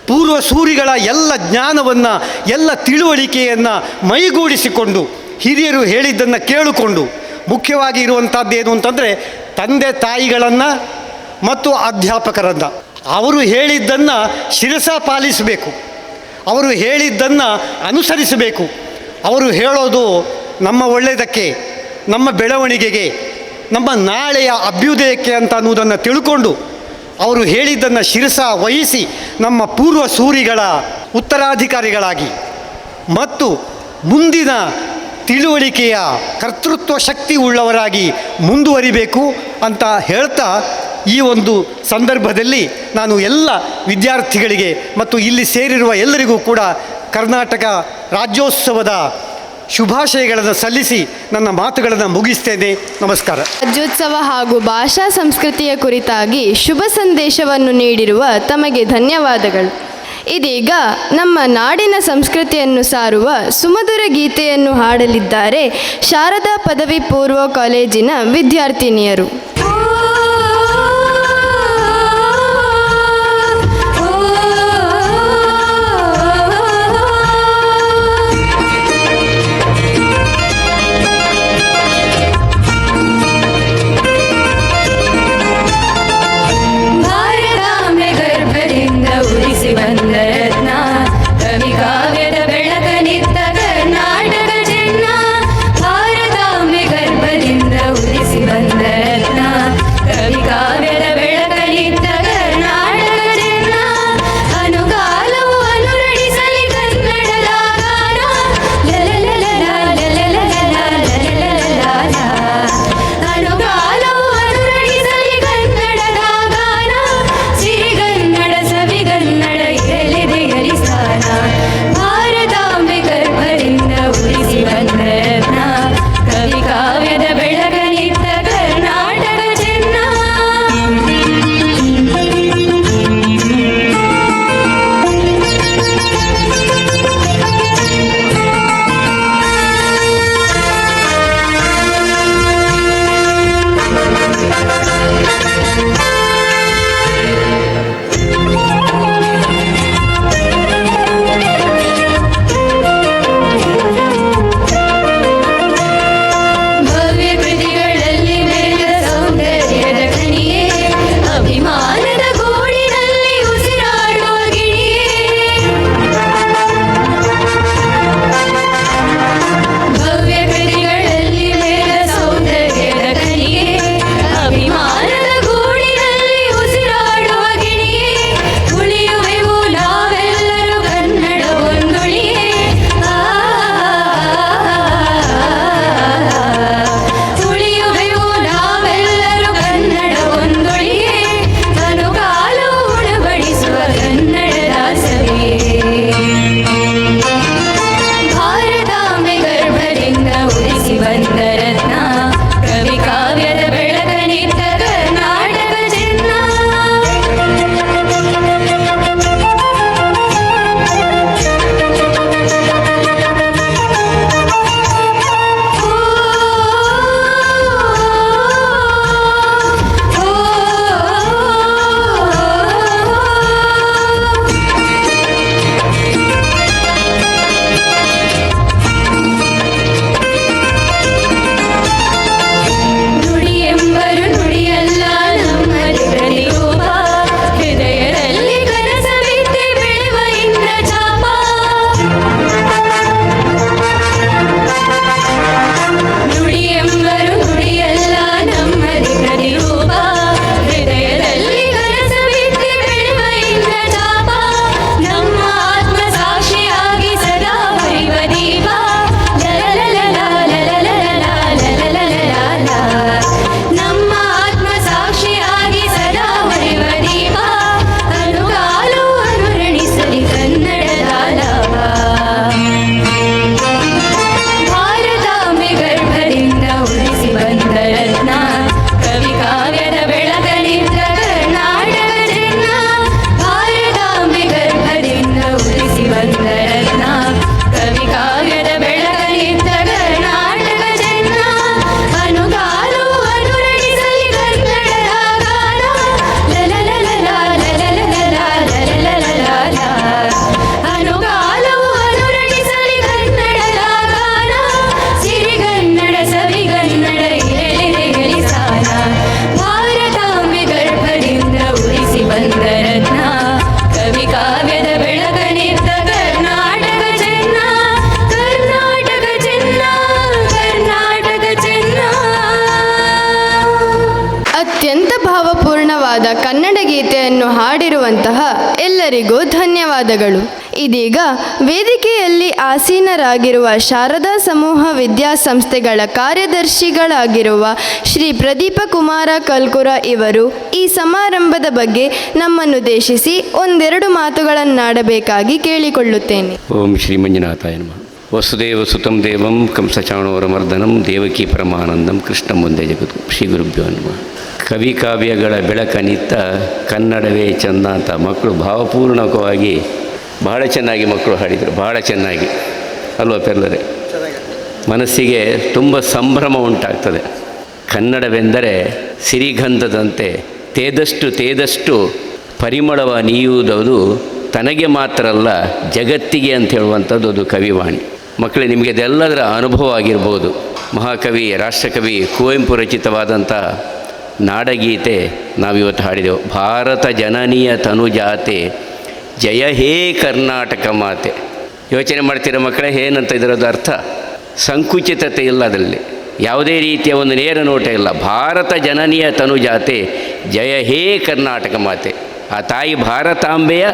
ಪೂರ್ವ ಸೂರಿಗಳ ಎಲ್ಲ ಜ್ಞಾನವನ್ನು, ಎಲ್ಲ ತಿಳುವಳಿಕೆಯನ್ನು ಮೈಗೂಡಿಸಿಕೊಂಡು ಹಿರಿಯರು ಹೇಳಿದ್ದನ್ನು ಕೇಳಿಕೊಂಡು, ಮುಖ್ಯವಾಗಿ ಇರುವಂಥದ್ದೇನು ಅಂತಂದರೆ ತಂದೆ ತಾಯಿಗಳನ್ನು ಮತ್ತು ಅಧ್ಯಾಪಕರನ್ನು, ಅವರು ಹೇಳಿದ್ದನ್ನು ಶಿರಸ ಪಾಲಿಸಬೇಕು, ಅವರು ಹೇಳಿದ್ದನ್ನು ಅನುಸರಿಸಬೇಕು. ಅವರು ಹೇಳೋದು ನಮ್ಮ ಒಳ್ಳೆಯದಕ್ಕೆ, ನಮ್ಮ ಬೆಳವಣಿಗೆಗೆ, ನಮ್ಮ ನಾಳೆಯ ಅಭ್ಯುದಯಕ್ಕೆ ಅಂತ ಅನ್ನೋದನ್ನು ತಿಳ್ಕೊಂಡು ಅವರು ಹೇಳಿದ್ದನ್ನು ಶಿರಸ ವಹಿಸಿ ನಮ್ಮ ಪೂರ್ವ ಸೂರಿಗಳ ಉತ್ತರಾಧಿಕಾರಿಗಳಾಗಿ ಮತ್ತು ಮುಂದಿನ ತಿಳುವಳಿಕೆಯ ಕರ್ತೃತ್ವ ಶಕ್ತಿ ಉಳ್ಳವರಾಗಿ ಮುಂದುವರಿಬೇಕು ಅಂತ ಹೇಳ್ತಾ ಈ ಒಂದು ಸಂದರ್ಭದಲ್ಲಿ ನಾನು ಎಲ್ಲ ವಿದ್ಯಾರ್ಥಿಗಳಿಗೆ ಮತ್ತು ಇಲ್ಲಿ ಸೇರಿರುವ ಎಲ್ಲರಿಗೂ ಕೂಡ ಕರ್ನಾಟಕ ರಾಜ್ಯೋತ್ಸವದ ಶುಭಾಶಯಗಳನ್ನು ಸಲ್ಲಿಸಿ ನನ್ನ ಮಾತುಗಳನ್ನು ಮುಗಿಸ್ತೇನೆ. ನಮಸ್ಕಾರ. ರಾಜ್ಯೋತ್ಸವ ಹಾಗೂ ಭಾಷಾ ಸಂಸ್ಕೃತಿಯ ಕುರಿತಾಗಿ ಶುಭ ಸಂದೇಶವನ್ನು ನೀಡಿರುವ ತಮಗೆ ಧನ್ಯವಾದಗಳು. ಇದೀಗ ನಮ್ಮ ನಾಡಿನ ಸಂಸ್ಕೃತಿಯನ್ನು ಸಾರುವ ಸುಮಧುರ ಗೀತೆಯನ್ನು ಹಾಡಲಿದ್ದಾರೆ ಶಾರದಾ ಪದವಿ ಪೂರ್ವ ಕಾಲೇಜಿನ ವಿದ್ಯಾರ್ಥಿನಿಯರು. ಕನ್ನಡ ಗೀತೆಯನ್ನು ಹಾಡಿರುವಂತಹ ಎಲ್ಲರಿಗೂ ಧನ್ಯವಾದ. ಧನ್ಯವಾದಗಳು. ಇದೀಗ ವೇದಿಕೆಯಲ್ಲಿ ಆಸೀನರಾಗಿರುವ ಶಾರದಾ ಸಮೂಹ ವಿದ್ಯಾಸಂಸ್ಥೆಗಳ ಕಾರ್ಯದರ್ಶಿಗಳಾಗಿರುವ ಶ್ರೀ ಪ್ರದೀಪ ಕುಮಾರ ಕಲ್ಕುರ ಇವರು ಈ ಸಮಾರಂಭದ ಬಗ್ಗೆ ನಮ್ಮನ್ನುದ್ದೇಶಿಸಿ ಒಂದೆರಡು ಮಾತುಗಳನ್ನಾಡಬೇಕಾಗಿ ಕೇಳಿಕೊಳ್ಳುತ್ತೇನೆ. ಓಂ ಶ್ರೀ ಮಂಜುನಾಥಾಯ ನಮಃ. ವಸುದೇವ ಸುತಂ ದೇವಂ ಕಂಸಚಾಣೂರಮರ್ದನಂ ದೇವಕಿ ಪರಮಾನಂದಂ ಕೃಷ್ಣ ಮುಂದೆ ಜಗತ್ತು. ಶ್ರೀ ಗುರುಭ್ಯೋ ನಮಃ. ಕವಿ ಕಾವ್ಯಗಳ ಬೆಳಕನಿತ್ತ ಕನ್ನಡವೇ ಚೆಂದ ಅಂತ ಮಕ್ಕಳು ಭಾವಪೂರ್ಣಕವಾಗಿ ಬಹಳ ಚೆನ್ನಾಗಿ ಮಕ್ಕಳು ಹಾಡಿದರು. ಬಹಳ ಚೆನ್ನಾಗಿ ಅಲ್ವಾ ಪೆರ್ಲರೆ? ಮನಸ್ಸಿಗೆ ತುಂಬ ಸಂಭ್ರಮ ಉಂಟಾಗ್ತದೆ. ಕನ್ನಡವೆಂದರೆ ಸಿರಿಗಂಧದಂತೆ ತೇದಷ್ಟು ಪರಿಮಳವ ನೀಯುವುದು ತನಗೆ ಮಾತ್ರ ಅಲ್ಲ ಜಗತ್ತಿಗೆ ಅಂತ ಹೇಳುವಂಥದ್ದು ಅದು ಕವಿವಾಣಿ. ಮಕ್ಕಳೇ, ನಿಮಗೆ ಅದೆಲ್ಲದರ ಅನುಭವ ಆಗಿರ್ಬೋದು. ಮಹಾಕವಿ ರಾಷ್ಟ್ರಕವಿ ಕುವೆಂಪು ರಚಿತವಾದಂಥ ನಾಡಗೀತೆ ನಾವಿವತ್ತು ಹಾಡಿದೆವು. ಭಾರತ ಜನನೀಯ ತನುಜಾತೆ ಜಯ ಹೇ ಕರ್ನಾಟಕ ಮಾತೆ. ಯೋಚನೆ ಮಾಡ್ತೀರ ಮಕ್ಕಳೇ, ಏನಂತ ಇದರದ್ದು ಅರ್ಥ? ಸಂಕುಚಿತತೆ ಇಲ್ಲ ಅದರಲ್ಲಿ, ಯಾವುದೇ ರೀತಿಯ ಒಂದು ನೇರ ನೋಟ ಇಲ್ಲ. ಭಾರತ ಜನನೀಯ ತನುಜಾತೆ ಜಯ ಹೇ ಕರ್ನಾಟಕ ಮಾತೆ. ಆ ತಾಯಿ ಭಾರತಾಂಬೆಯ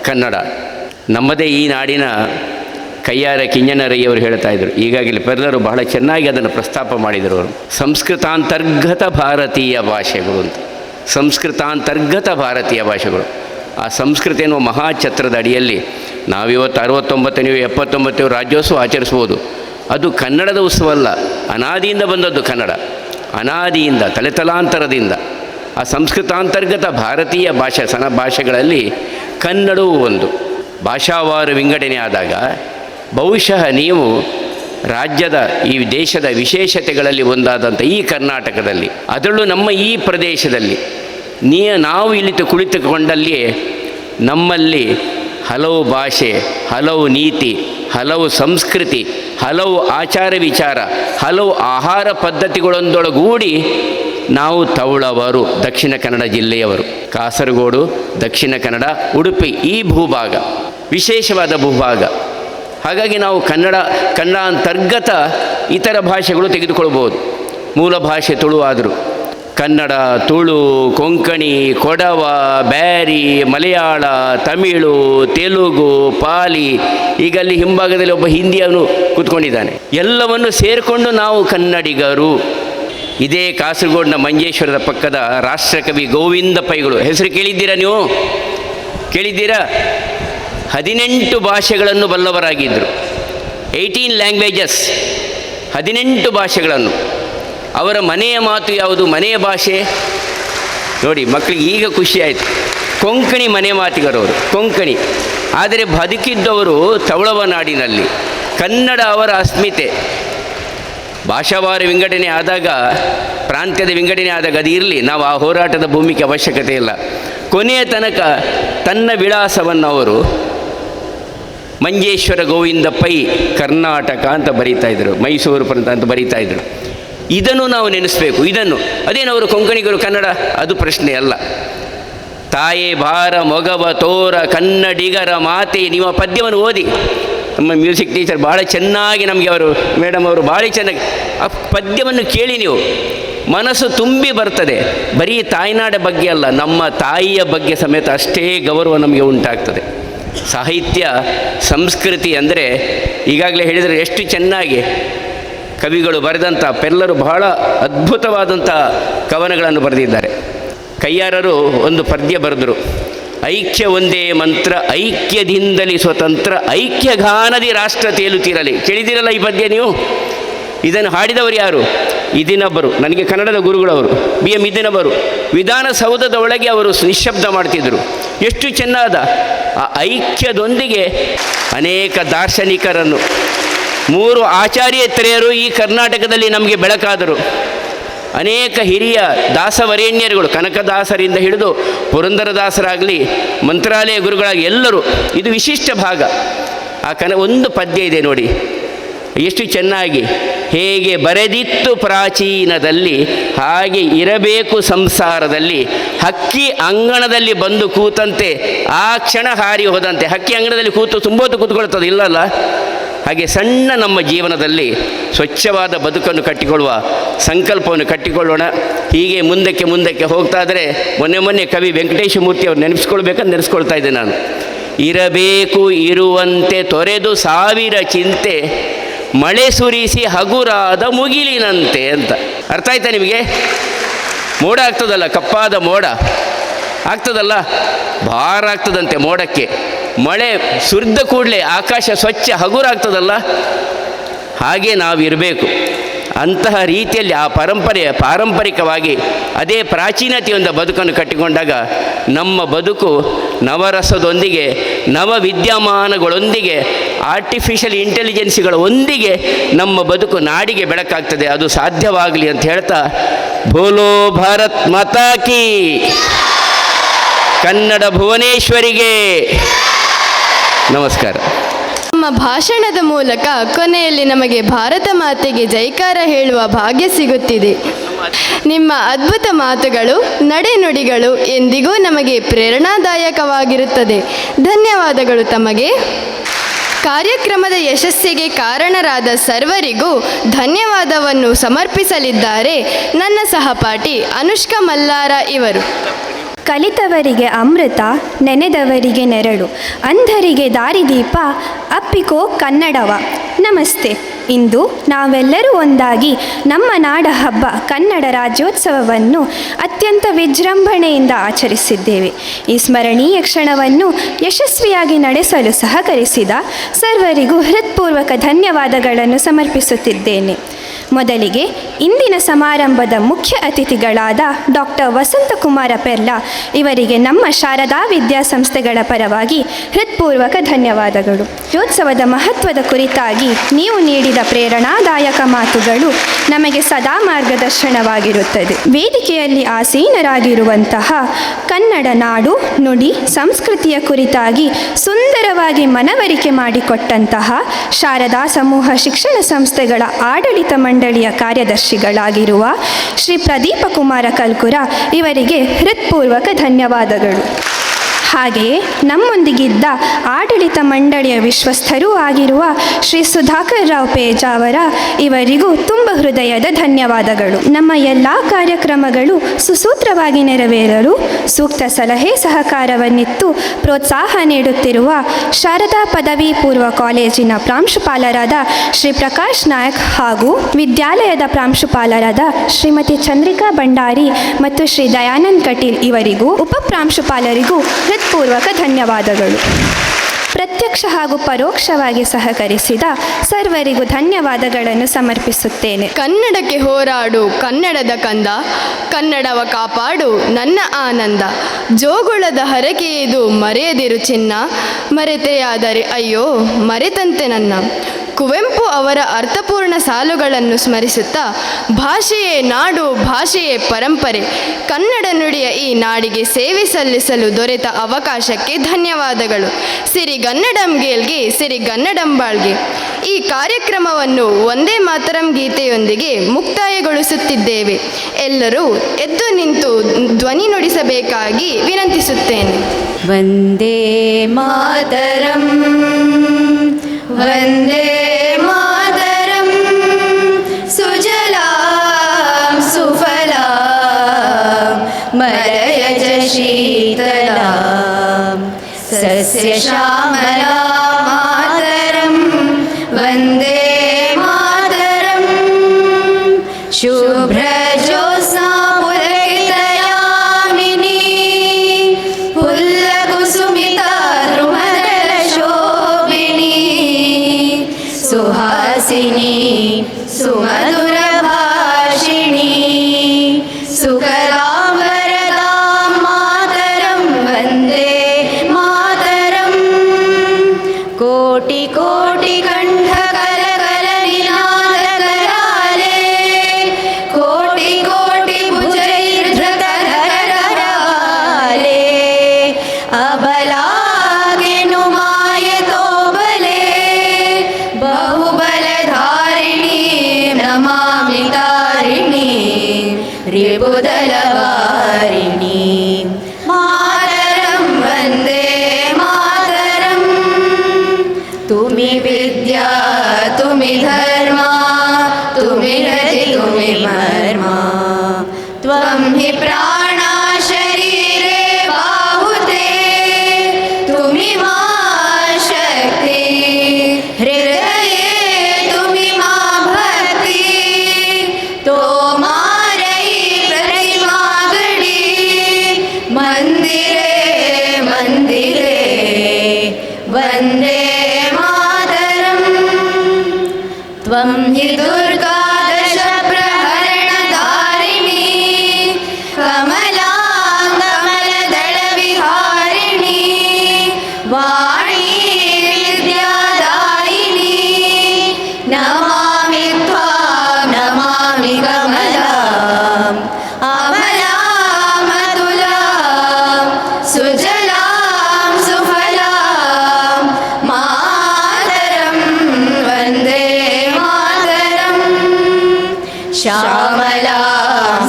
ಕನ್ನಡ. ನಮ್ಮದೇ ಈ ನಾಡಿನ ಕೈಯಾರ ಕಿಂಜನರಯ್ಯವರು ಹೇಳ್ತಾ ಇದ್ದರು. ಈಗಾಗಲೇ ಪೆರ್ಲರು ಬಹಳ ಚೆನ್ನಾಗಿ ಅದನ್ನು ಪ್ರಸ್ತಾಪ ಮಾಡಿದರು. ಅವರು ಸಂಸ್ಕೃತಾಂತರ್ಗತ ಭಾರತೀಯ ಭಾಷೆಗಳು ಅಂತ. ಸಂಸ್ಕೃತಾಂತರ್ಗತ ಭಾರತೀಯ ಭಾಷೆಗಳು. ಆ ಸಂಸ್ಕೃತಿ ಎನ್ನುವ ಮಹಾಛತ್ರದ ಅಡಿಯಲ್ಲಿ ನಾವಿವತ್ತು 69 79 ರಾಜ್ಯೋತ್ಸವ ಆಚರಿಸ್ಬೋದು. ಅದು ಕನ್ನಡದ ಉತ್ಸವ ಅಲ್ಲ, ಅನಾದಿಯಿಂದ ಬಂದದ್ದು ಕನ್ನಡ. ಅನಾದಿಯಿಂದ ತಲೆತಲಾಂತರದಿಂದ ಆ ಸಂಸ್ಕೃತಾಂತರ್ಗತ ಭಾರತೀಯ ಭಾಷೆಗಳಲ್ಲಿ ಕನ್ನಡವೂ ಒಂದು. ಭಾಷಾವಾರು ವಿಂಗಡಣೆ ಆದಾಗ ಬಹುಶಃ ನೀವು ರಾಜ್ಯದ ಈ ದೇಶದ ವಿಶೇಷತೆಗಳಲ್ಲಿ ಒಂದಾದಂಥ ಈ ಕರ್ನಾಟಕದಲ್ಲಿ, ಅದರಲ್ಲೂ ನಮ್ಮ ಈ ಪ್ರದೇಶದಲ್ಲಿ ನಾವು ಇಲ್ಲಿ ಕುಳಿತುಕೊಂಡಲ್ಲಿಯೇ ನಮ್ಮಲ್ಲಿ ಹಲವು ಭಾಷೆ, ಹಲವು ನೀತಿ, ಹಲವು ಸಂಸ್ಕೃತಿ, ಹಲವು ಆಚಾರ ವಿಚಾರ, ಹಲವು ಆಹಾರ ಪದ್ಧತಿಗಳೊಂದೊಳಗೂಡಿ ನಾವು ತವಳವರು, ದಕ್ಷಿಣ ಕನ್ನಡ ಜಿಲ್ಲೆಯವರು. ಕಾಸರಗೋಡು, ದಕ್ಷಿಣ ಕನ್ನಡ, ಉಡುಪಿ ಈ ಭೂಭಾಗ ವಿಶೇಷವಾದ ಭೂಭಾಗ. ಹಾಗಾಗಿ ನಾವು ಕನ್ನಡಾಂತರ್ಗತ ಇತರ ಭಾಷೆಗಳು ತೆಗೆದುಕೊಳ್ಬೋದು. ಮೂಲ ಭಾಷೆ ತುಳು ಆದರೂ ಕನ್ನಡ, ತುಳು, ಕೊಂಕಣಿ, ಕೊಡವ, ಬ್ಯಾರಿ, ಮಲಯಾಳ, ತಮಿಳು, ತೆಲುಗು, ಪಾಲಿ, ಈಗ ಅಲ್ಲಿ ಹಿಂಭಾಗದಲ್ಲಿ ಒಬ್ಬ ಹಿಂದಿಯವನು ಕೂತ್ಕೊಂಡಿದ್ದಾನೆ. ಎಲ್ಲವನ್ನು ಸೇರಿಕೊಂಡು ನಾವು ಕನ್ನಡಿಗರು. ಇದೇ ಕಾಸರಗೋಡಿನ ಮಂಜೇಶ್ವರದ ಪಕ್ಕದ ರಾಷ್ಟ್ರಕವಿ ಗೋವಿಂದ ಪೈಗಳು ಹೆಸರು ಕೇಳಿದ್ದೀರಾ? ನೀವು ಕೇಳಿದ್ದೀರಾ? 18 ಭಾಷೆಗಳನ್ನು ಬಲ್ಲವರಾಗಿದ್ದರು. 18 ಲ್ಯಾಂಗ್ವೇಜಸ್, 18 ಭಾಷೆಗಳನ್ನು. ಅವರ ಮನೆಯ ಮಾತು ಯಾವುದು? ಮನೆಯ ಭಾಷೆ ನೋಡಿ ಮಕ್ಕಳಿಗೆ ಈಗ ಖುಷಿ ಆಯಿತು. ಕೊಂಕಣಿ ಮನೆ ಮಾತಿಗರವರು, ಕೊಂಕಣಿ. ಆದರೆ ಬದುಕಿದ್ದವರು ತವಳವ ನಾಡಿನಲ್ಲಿ. ಕನ್ನಡ ಅವರ ಅಸ್ಮಿತೆ. ಭಾಷಾವಾರ ವಿಂಗಡಣೆ ಆದಾಗ, ಪ್ರಾಂತ್ಯದ ವಿಂಗಡಣೆ ಆದಾಗ ಅದು ಇರಲಿ, ನಾವು ಆ ಹೋರಾಟದ ಭೂಮಿಗೆ ಅವಶ್ಯಕತೆ ಇಲ್ಲ. ಕೊನೆಯ ತನಕ ತನ್ನ ವಿಳಾಸವನ್ನು ಅವರು ಮಂಜೇಶ್ವರ ಗೋವಿಂದ ಪೈ ಕರ್ನಾಟಕ ಅಂತ ಬರೀತಾ ಇದ್ದರು, ಮೈಸೂರು ಪರ್ಯಂತ ಅಂತ ಬರೀತಾ ಇದ್ದರು. ಇದನ್ನು ನಾವು ನೆನೆಸಬೇಕು. ಇದನ್ನು ಅದೇನವರು ಕೊಂಕಣಿಗರು ಕನ್ನಡ, ಅದು ಪ್ರಶ್ನೆ ಅಲ್ಲ. ತಾಯೇ ಭಾರ ಮೊಗವ ತೋರ ಕನ್ನಡಿಗರ ಮಾತೆ. ನೀವು ಆ ಪದ್ಯವನ್ನು ಓದಿ. ನಮ್ಮ ಮ್ಯೂಸಿಕ್ ಟೀಚರ್ ಭಾಳ ಚೆನ್ನಾಗಿ ನಮಗೆ ಅವರು ಮೇಡಮ್ ಅವರು ಭಾಳ ಚೆನ್ನಾಗಿ ಆ ಪದ್ಯವನ್ನು ಕೇಳಿ ನೀವು ಮನಸ್ಸು ತುಂಬಿ ಬರ್ತದೆ. ಬರೀ ತಾಯ್ನಾಡ ಬಗ್ಗೆ ಅಲ್ಲ, ನಮ್ಮ ತಾಯಿಯ ಬಗ್ಗೆ ಸಮೇತ ಅಷ್ಟೇ ಗೌರವ ನಮಗೆ ಉಂಟಾಗ್ತದೆ. ಸಾಹಿತ್ಯ ಸಂಸ್ಕೃತಿ ಅಂದರೆ ಈಗಾಗಲೇ ಹೇಳಿದರೆ ಎಷ್ಟು ಚೆನ್ನಾಗಿ ಕವಿಗಳು ಬರೆದಂಥ ಪೆರ್ಲರು ಬಹಳ ಅದ್ಭುತವಾದಂಥ ಕವನಗಳನ್ನು ಬರೆದಿದ್ದಾರೆ. ಕೈಯಾರರು ಒಂದು ಪದ್ಯ ಬರೆದರು. ಐಕ್ಯ ಒಂದೇ ಮಂತ್ರ, ಐಕ್ಯದಿಂದಲೇ ಸ್ವತಂತ್ರ, ಐಕ್ಯಗಾನದಿ ರಾಷ್ಟ್ರ ತೇಲುತ್ತಿರಲಿ. ಕೇಳಿದಿರಲ್ಲ ಈ ಪದ್ಯ ನೀವು? ಇದನ್ನು ಹಾಡಿದವರು ಯಾರು? ಇದಿನಬ್ಬರು, ನನಗೆ ಕನ್ನಡದ ಗುರುಗಳವರು, BM ಇದಿನಬ್ಬರು. ವಿಧಾನಸೌಧದ ಒಳಗೆ ಅವರು ನಿಶ್ಶಬ್ದ ಮಾಡ್ತಿದ್ದರು. ಎಷ್ಟು ಚೆನ್ನಾದ ಆ ಐಕ್ಯದೊಂದಿಗೆ ಅನೇಕ ದಾರ್ಶನಿಕರನ್ನು, 3 ಆಚಾರ್ಯೇತರೆಯರು ಈ ಕರ್ನಾಟಕದಲ್ಲಿ ನಮಗೆ ಬೆಳಕಾದರು. ಅನೇಕ ಹಿರಿಯ ದಾಸವರೇಣ್ಯರುಗಳು, ಕನಕದಾಸರಿಂದ ಹಿಡಿದು ಪುರಂದರದಾಸರಾಗಲಿ, ಮಂತ್ರಾಲಯ ಗುರುಗಳಾಗಿ ಎಲ್ಲರೂ. ಇದು ವಿಶಿಷ್ಟ ಭಾಗ. ಆ ಒಂದು ಪದ್ಯ ಇದೆ ನೋಡಿ, ಎಷ್ಟು ಚೆನ್ನಾಗಿ. ಹೇಗೆ ಬರೆದಿತ್ತು ಪ್ರಾಚೀನದಲ್ಲಿ, ಹಾಗೆ ಇರಬೇಕು ಸಂಸಾರದಲ್ಲಿ. ಹಕ್ಕಿ ಅಂಗಣದಲ್ಲಿ ಬಂದು ಕೂತಂತೆ, ಆ ಕ್ಷಣ ಹಾರಿ ಹೋದಂತೆ. ಹಕ್ಕಿ ಅಂಗಣದಲ್ಲಿ ತುಂಬೊತ್ತು ಕೂತ್ಕೊಳ್ತದೆ, ಇಲ್ಲಲ್ಲ? ಹಾಗೆ ಸಣ್ಣ ನಮ್ಮ ಜೀವನದಲ್ಲಿ ಸ್ವಚ್ಛವಾದ ಬದುಕನ್ನು ಕಟ್ಟಿಕೊಳ್ಳುವ ಸಂಕಲ್ಪವನ್ನು ಕಟ್ಟಿಕೊಳ್ಳೋಣ. ಹೀಗೆ ಮುಂದಕ್ಕೆ ಹೋಗ್ತಾ ಇದ್ದರೆ, ಮೊನ್ನೆ ಕವಿ ವೆಂಕಟೇಶ ಮೂರ್ತಿ ಅವ್ರು ನೆನೆಸ್ಕೊಳ್ಬೇಕಂತ ನೆನೆಸ್ಕೊಳ್ತಾ ಇದ್ದೆ ನಾನು. ಇರಬೇಕು ಇರುವಂತೆ ತೊರೆದು ಸಾವಿರ ಚಿಂತೆ ಮಳೆ ಸುರಿಸಿ ಹಗುರಾದ ಮುಗಿಲಿನಂತೆ ಅಂತ. ಅರ್ಥ ಆಯ್ತಾ ನಿಮಗೆ? ಮೋಡ ಆಗ್ತದಲ್ಲ, ಕಪ್ಪಾದ ಮೋಡ ಆಗ್ತದಲ್ಲ, ಭಾರ ಆಗ್ತದಂತೆ ಮೋಡಕ್ಕೆ. ಮಳೆ ಸುರಿದ ಕೂಡಲೇ ಆಕಾಶ ಸ್ವಚ್ಛ ಹಗುರಾಗ್ತದಲ್ಲ, ಹಾಗೆ ನಾವಿರಬೇಕು. ಅಂತಹ ರೀತಿಯಲ್ಲಿ ಆ ಪಾರಂಪರಿಕವಾಗಿ ಅದೇ ಪ್ರಾಚೀನತೆಯಿಂದ ಬದುಕನ್ನು ಕಟ್ಟಿಕೊಂಡಾಗ ನಮ್ಮ ಬದುಕು ನವರಸದೊಂದಿಗೆ, ನವ ವಿದ್ಯಮಾನಗಳೊಂದಿಗೆ, ಆರ್ಟಿಫಿಷಿಯಲ್ ಇಂಟೆಲಿಜೆನ್ಸ್ಗಳ ಒಂದಿಗೆ ನಮ್ಮ ಬದುಕು ನಾಡಿಗೆ ಬೆಳಕಾಗ್ತದೆ. ಅದು ಸಾಧ್ಯವಾಗಲಿ ಅಂತ ಹೇಳ್ತಾ, ಬೋಲೋ ಭಾರತ್ ಮಾತಾ ಕೀ, ಕನ್ನಡ ಭುವನೇಶ್ವರಿಗೆ ನಮಸ್ಕಾರ. ನಮ್ಮ ಭಾಷಣದ ಮೂಲಕ ಕೊನೆಯಲ್ಲಿ ನಮಗೆ ಭಾರತ ಮಾತೆಗೆ ಜೈಕಾರ ಹೇಳುವ ಭಾಗ್ಯ ಸಿಗುತ್ತಿದೆ. ನಿಮ್ಮ ಅದ್ಭುತ ಮಾತುಗಳು, ನಡೆನುಡಿಗಳು ಎಂದಿಗೂ ನಮಗೆ ಪ್ರೇರಣಾದಾಯಕವಾಗಿರುತ್ತದೆ. ಧನ್ಯವಾದಗಳು ತಮಗೆ. ಕಾರ್ಯಕ್ರಮದ ಯಶಸ್ಸಿಗೆ ಕಾರಣರಾದ ಸರ್ವರಿಗೂ ಧನ್ಯವಾದವನ್ನು ಸಮರ್ಪಿಸಲಿದ್ದಾರೆ ನನ್ನ ಸಹಪಾಠಿ ಅನುಷ್ಕಾ ಮಲ್ಲಾರ ಇವರು. ಕಲಿತವರಿಗೆ ಅಮೃತ, ನೆನೆದವರಿಗೆ ನೆರಳು, ಅಂಧರಿಗೆ ದಾರಿದೀಪ, ಅಪ್ಪಿಕೋ ಕನ್ನಡವ. ನಮಸ್ತೆ. ಇಂದು ನಾವೆಲ್ಲರೂ ಒಂದಾಗಿ ನಮ್ಮ ನಾಡ ಹಬ್ಬ ಕನ್ನಡ ರಾಜ್ಯೋತ್ಸವವನ್ನು ಅತ್ಯಂತ ವಿಜೃಂಭಣೆಯಿಂದ ಆಚರಿಸಿದ್ದೇವೆ. ಈ ಸ್ಮರಣೀಯ ಕ್ಷಣವನ್ನು ಯಶಸ್ವಿಯಾಗಿ ನಡೆಸಲು ಸಹಕರಿಸಿದ ಸರ್ವರಿಗೂ ಹೃತ್ಪೂರ್ವಕ ಧನ್ಯವಾದಗಳನ್ನು ಸಮರ್ಪಿಸುತ್ತಿದ್ದೇನೆ. ಮೊದಲಿಗೆ ಇಂದಿನ ಸಮಾರಂಭದ ಮುಖ್ಯ ಅತಿಥಿಗಳಾದ ಡಾಕ್ಟರ್ ವಸಂತಕುಮಾರ ಪೆರ್ಲಾ ಇವರಿಗೆ ನಮ್ಮ ಶಾರದಾ ವಿದ್ಯಾಸಂಸ್ಥೆಗಳ ಪರವಾಗಿ ಹೃತ್ಪೂರ್ವಕ ಧನ್ಯವಾದಗಳು. ರಾಜ್ಯೋತ್ಸವದ ಮಹತ್ವದ ಕುರಿತಾಗಿ ನೀವು ನೀಡಿದ ಪ್ರೇರಣಾದಾಯಕ ಮಾತುಗಳು ನಮಗೆ ಸದಾ ಮಾರ್ಗದರ್ಶನವಾಗಿರುತ್ತದೆ. ವೇದಿಕೆಯಲ್ಲಿ ಆಸೀನರಾಗಿರುವಂತಹ ಕನ್ನಡ ನಾಡು, ನುಡಿ, ಸಂಸ್ಕೃತಿಯ ಕುರಿತಾಗಿ ಸುಂದರವಾಗಿ ಮನವರಿಕೆ ಮಾಡಿಕೊಟ್ಟಂತಹ ಶಾರದಾ ಸಮೂಹ ಶಿಕ್ಷಣ ಸಂಸ್ಥೆಗಳ ಆಡಳಿತ ಮಂಡಳಿಯ ಕಾರ್ಯದರ್ಶಿಗಳಾಗಿರುವ ಶ್ರೀ ಪ್ರದೀಪ ಕುಮಾರ ಕಲ್ಕುರ ಇವರಿಗೆ ಹೃತ್ಪೂರ್ವಕ ಧನ್ಯವಾದಗಳು. ಹಾಗೆಯೇ ನಮ್ಮೊಂದಿಗಿದ್ದ ಆಡಳಿತ ಮಂಡಳಿಯ ವಿಶ್ವಸ್ಥರೂ ಆಗಿರುವ ಶ್ರೀ ಸುಧಾಕರ್ ರಾವ್ ಪೇಜಾವರ ಇವರಿಗೂ ತುಂಬ ಹೃದಯದ ಧನ್ಯವಾದಗಳು. ನಮ್ಮ ಎಲ್ಲ ಕಾರ್ಯಕ್ರಮಗಳು ಸುಸೂತ್ರವಾಗಿ ನೆರವೇರಲು ಸೂಕ್ತ ಸಲಹೆ ಸಹಕಾರವನ್ನಿತ್ತು ಪ್ರೋತ್ಸಾಹ ನೀಡುತ್ತಿರುವ ಶಾರದಾ ಪದವಿ ಪೂರ್ವ ಕಾಲೇಜಿನ ಪ್ರಾಂಶುಪಾಲರಾದ ಶ್ರೀ ಪ್ರಕಾಶ್ ನಾಯಕ್ ಹಾಗೂ ವಿದ್ಯಾಲಯದ ಪ್ರಾಂಶುಪಾಲರಾದ ಶ್ರೀಮತಿ ಚಂದ್ರಿಕಾ ಭಂಡಾರಿ ಮತ್ತು ಶ್ರೀ ದಯಾನಂದ್ ಕಟೀಲ್ ಇವರಿಗೂ, ಉಪಪ್ರಾಂಶುಪಾಲರಿಗೂ ಹೃತ್ಪೂರ್ವಕ ಧನ್ಯವಾದಗಳು. ಪ್ರತ್ಯಕ್ಷ ಹಾಗೂ ಪರೋಕ್ಷವಾಗಿ ಸಹಕರಿಸಿದ ಸರ್ವರಿಗೂ ಧನ್ಯವಾದಗಳನ್ನು ಸಮರ್ಪಿಸುತ್ತೇನೆ. ಕನ್ನಡಕ್ಕೆ ಹೋರಾಡು ಕನ್ನಡದ ಕಂದ, ಕನ್ನಡವ ಕಾಪಾಡು ನನ್ನ ಆನಂದ, ಜೋಗುಳದ ಹರಕೆ ಇದು ಮರೆಯದಿರು ಚಿನ್ನ, ಮರೆತೆಯಾದರೆ ಅಯ್ಯೋ ಮರೆತಂತೆ ನನ್ನ. ಕುವೆಂಪು ಅವರ ಅರ್ಥಪೂರ್ಣ ಸಾಲುಗಳನ್ನು ಸ್ಮರಿಸುತ್ತಾ, ಭಾಷೆಯೇ ನಾಡು, ಭಾಷೆಯೇ ಪರಂಪರೆ, ಕನ್ನಡ ನುಡಿಯ ಈ ನಾಡಿಗೆ ಸೇವೆ ಸಲ್ಲಿಸಲು ದೊರೆತ ಅವಕಾಶಕ್ಕೆ ಧನ್ಯವಾದಗಳು. ಸಿರಿಗನ್ನಡಂ ಗೇಲ್ಗೆ, ಸಿರಿಗನ್ನಡಂಬಾಳ್ಗೆ. ಈ ಕಾರ್ಯಕ್ರಮವನ್ನು ವಂದೇ ಮಾತರಂ ಗೀತೆಯೊಂದಿಗೆ ಮುಕ್ತಾಯಗೊಳಿಸುತ್ತಿದ್ದೇವೆ. ಎಲ್ಲರೂ ಎದ್ದು ನಿಂತು ಧ್ವನಿ ನುಡಿಸಬೇಕಾಗಿ ವಿನಂತಿಸುತ್ತೇನೆ. ವಂದೇ ಮಾತರಂ, ವಂದೇ ಮಾತರಂ, ಸುಜಲಾಂ ಸುಫಲಾಂ ಮಲಯಜ ಶೀತಲಾಂ ಸಸ್ಯ ಶ್ಯಾಮಲಾಂ ಮಾತರಂ, ವಂದೇ ಮಾತರಂ. ಶುಭ್ರ ಜ್ಯೋತ್ಸ್ನಾ ಪುಲಕಿತಯಾಮಿನಿ, ಫುಲ್ಲಕುಸುಮಿತಾ ದ್ರುಮದಳ ಶೋಭಿನಿ, ಸುಹಾಸಿನಿ ಸುಮಧುರ ಭಾಷಿಣಿ, ಸುಕಲಾಂ ವರದಾಂ ಮಾತರಂ, ವಂದೇ ಮಾತರಂ. ಕೋಟಿ ಕೋಟಿ ಕಂಠ ಕಲಕಲ ನಿನಾದ ಕರಾಲೆ, ಕೋಟಿ ಕೋಟಿ ಭುಜೈರ್ಧೃತಕರಾಲೆ, ಅಬಲಾಗೆನು ಮಾಯತೋ ಬಲೆ, ಬಹುಬಲಧಾರಿಣಿ ನಮಾಮಿ ತಾರಿಣಿ, ರಿಪುದಲವಾರಿಣಿ. ಮಾತರಂ ವಂದೇ ಮಾತರಂ. ತುಮಿ ವಿದ್ಯಾ ತುಮಿ ಧರ್ಮ, ತುಮಿ ರತಿ ತುಮಿ ಮರ್ಮ, ತ್ವಂ ಹಿ ಪ್ರಾಣ ಶರೀರೇ ಬಾಹುತೆ, ತುಮಿ ಮಾ त्वं हि दुर्गा दशप्रहरणधारिणी कमलाङ्गमलदलविहारिणी वाणी विद्यादायिनी नमामि त्वां नमामि कमलाम् अमलाम् अतुलां सुजलां सुफलां मातरं वन्दे मातरं श्यामलां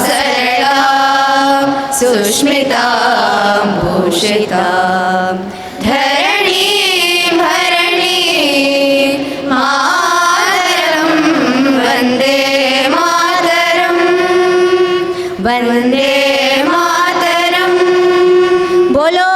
सरलां सुष्मितां भूषितां धरणीं भरणीं मातरं वन्दे मातरं वन्दे मातरं बोलो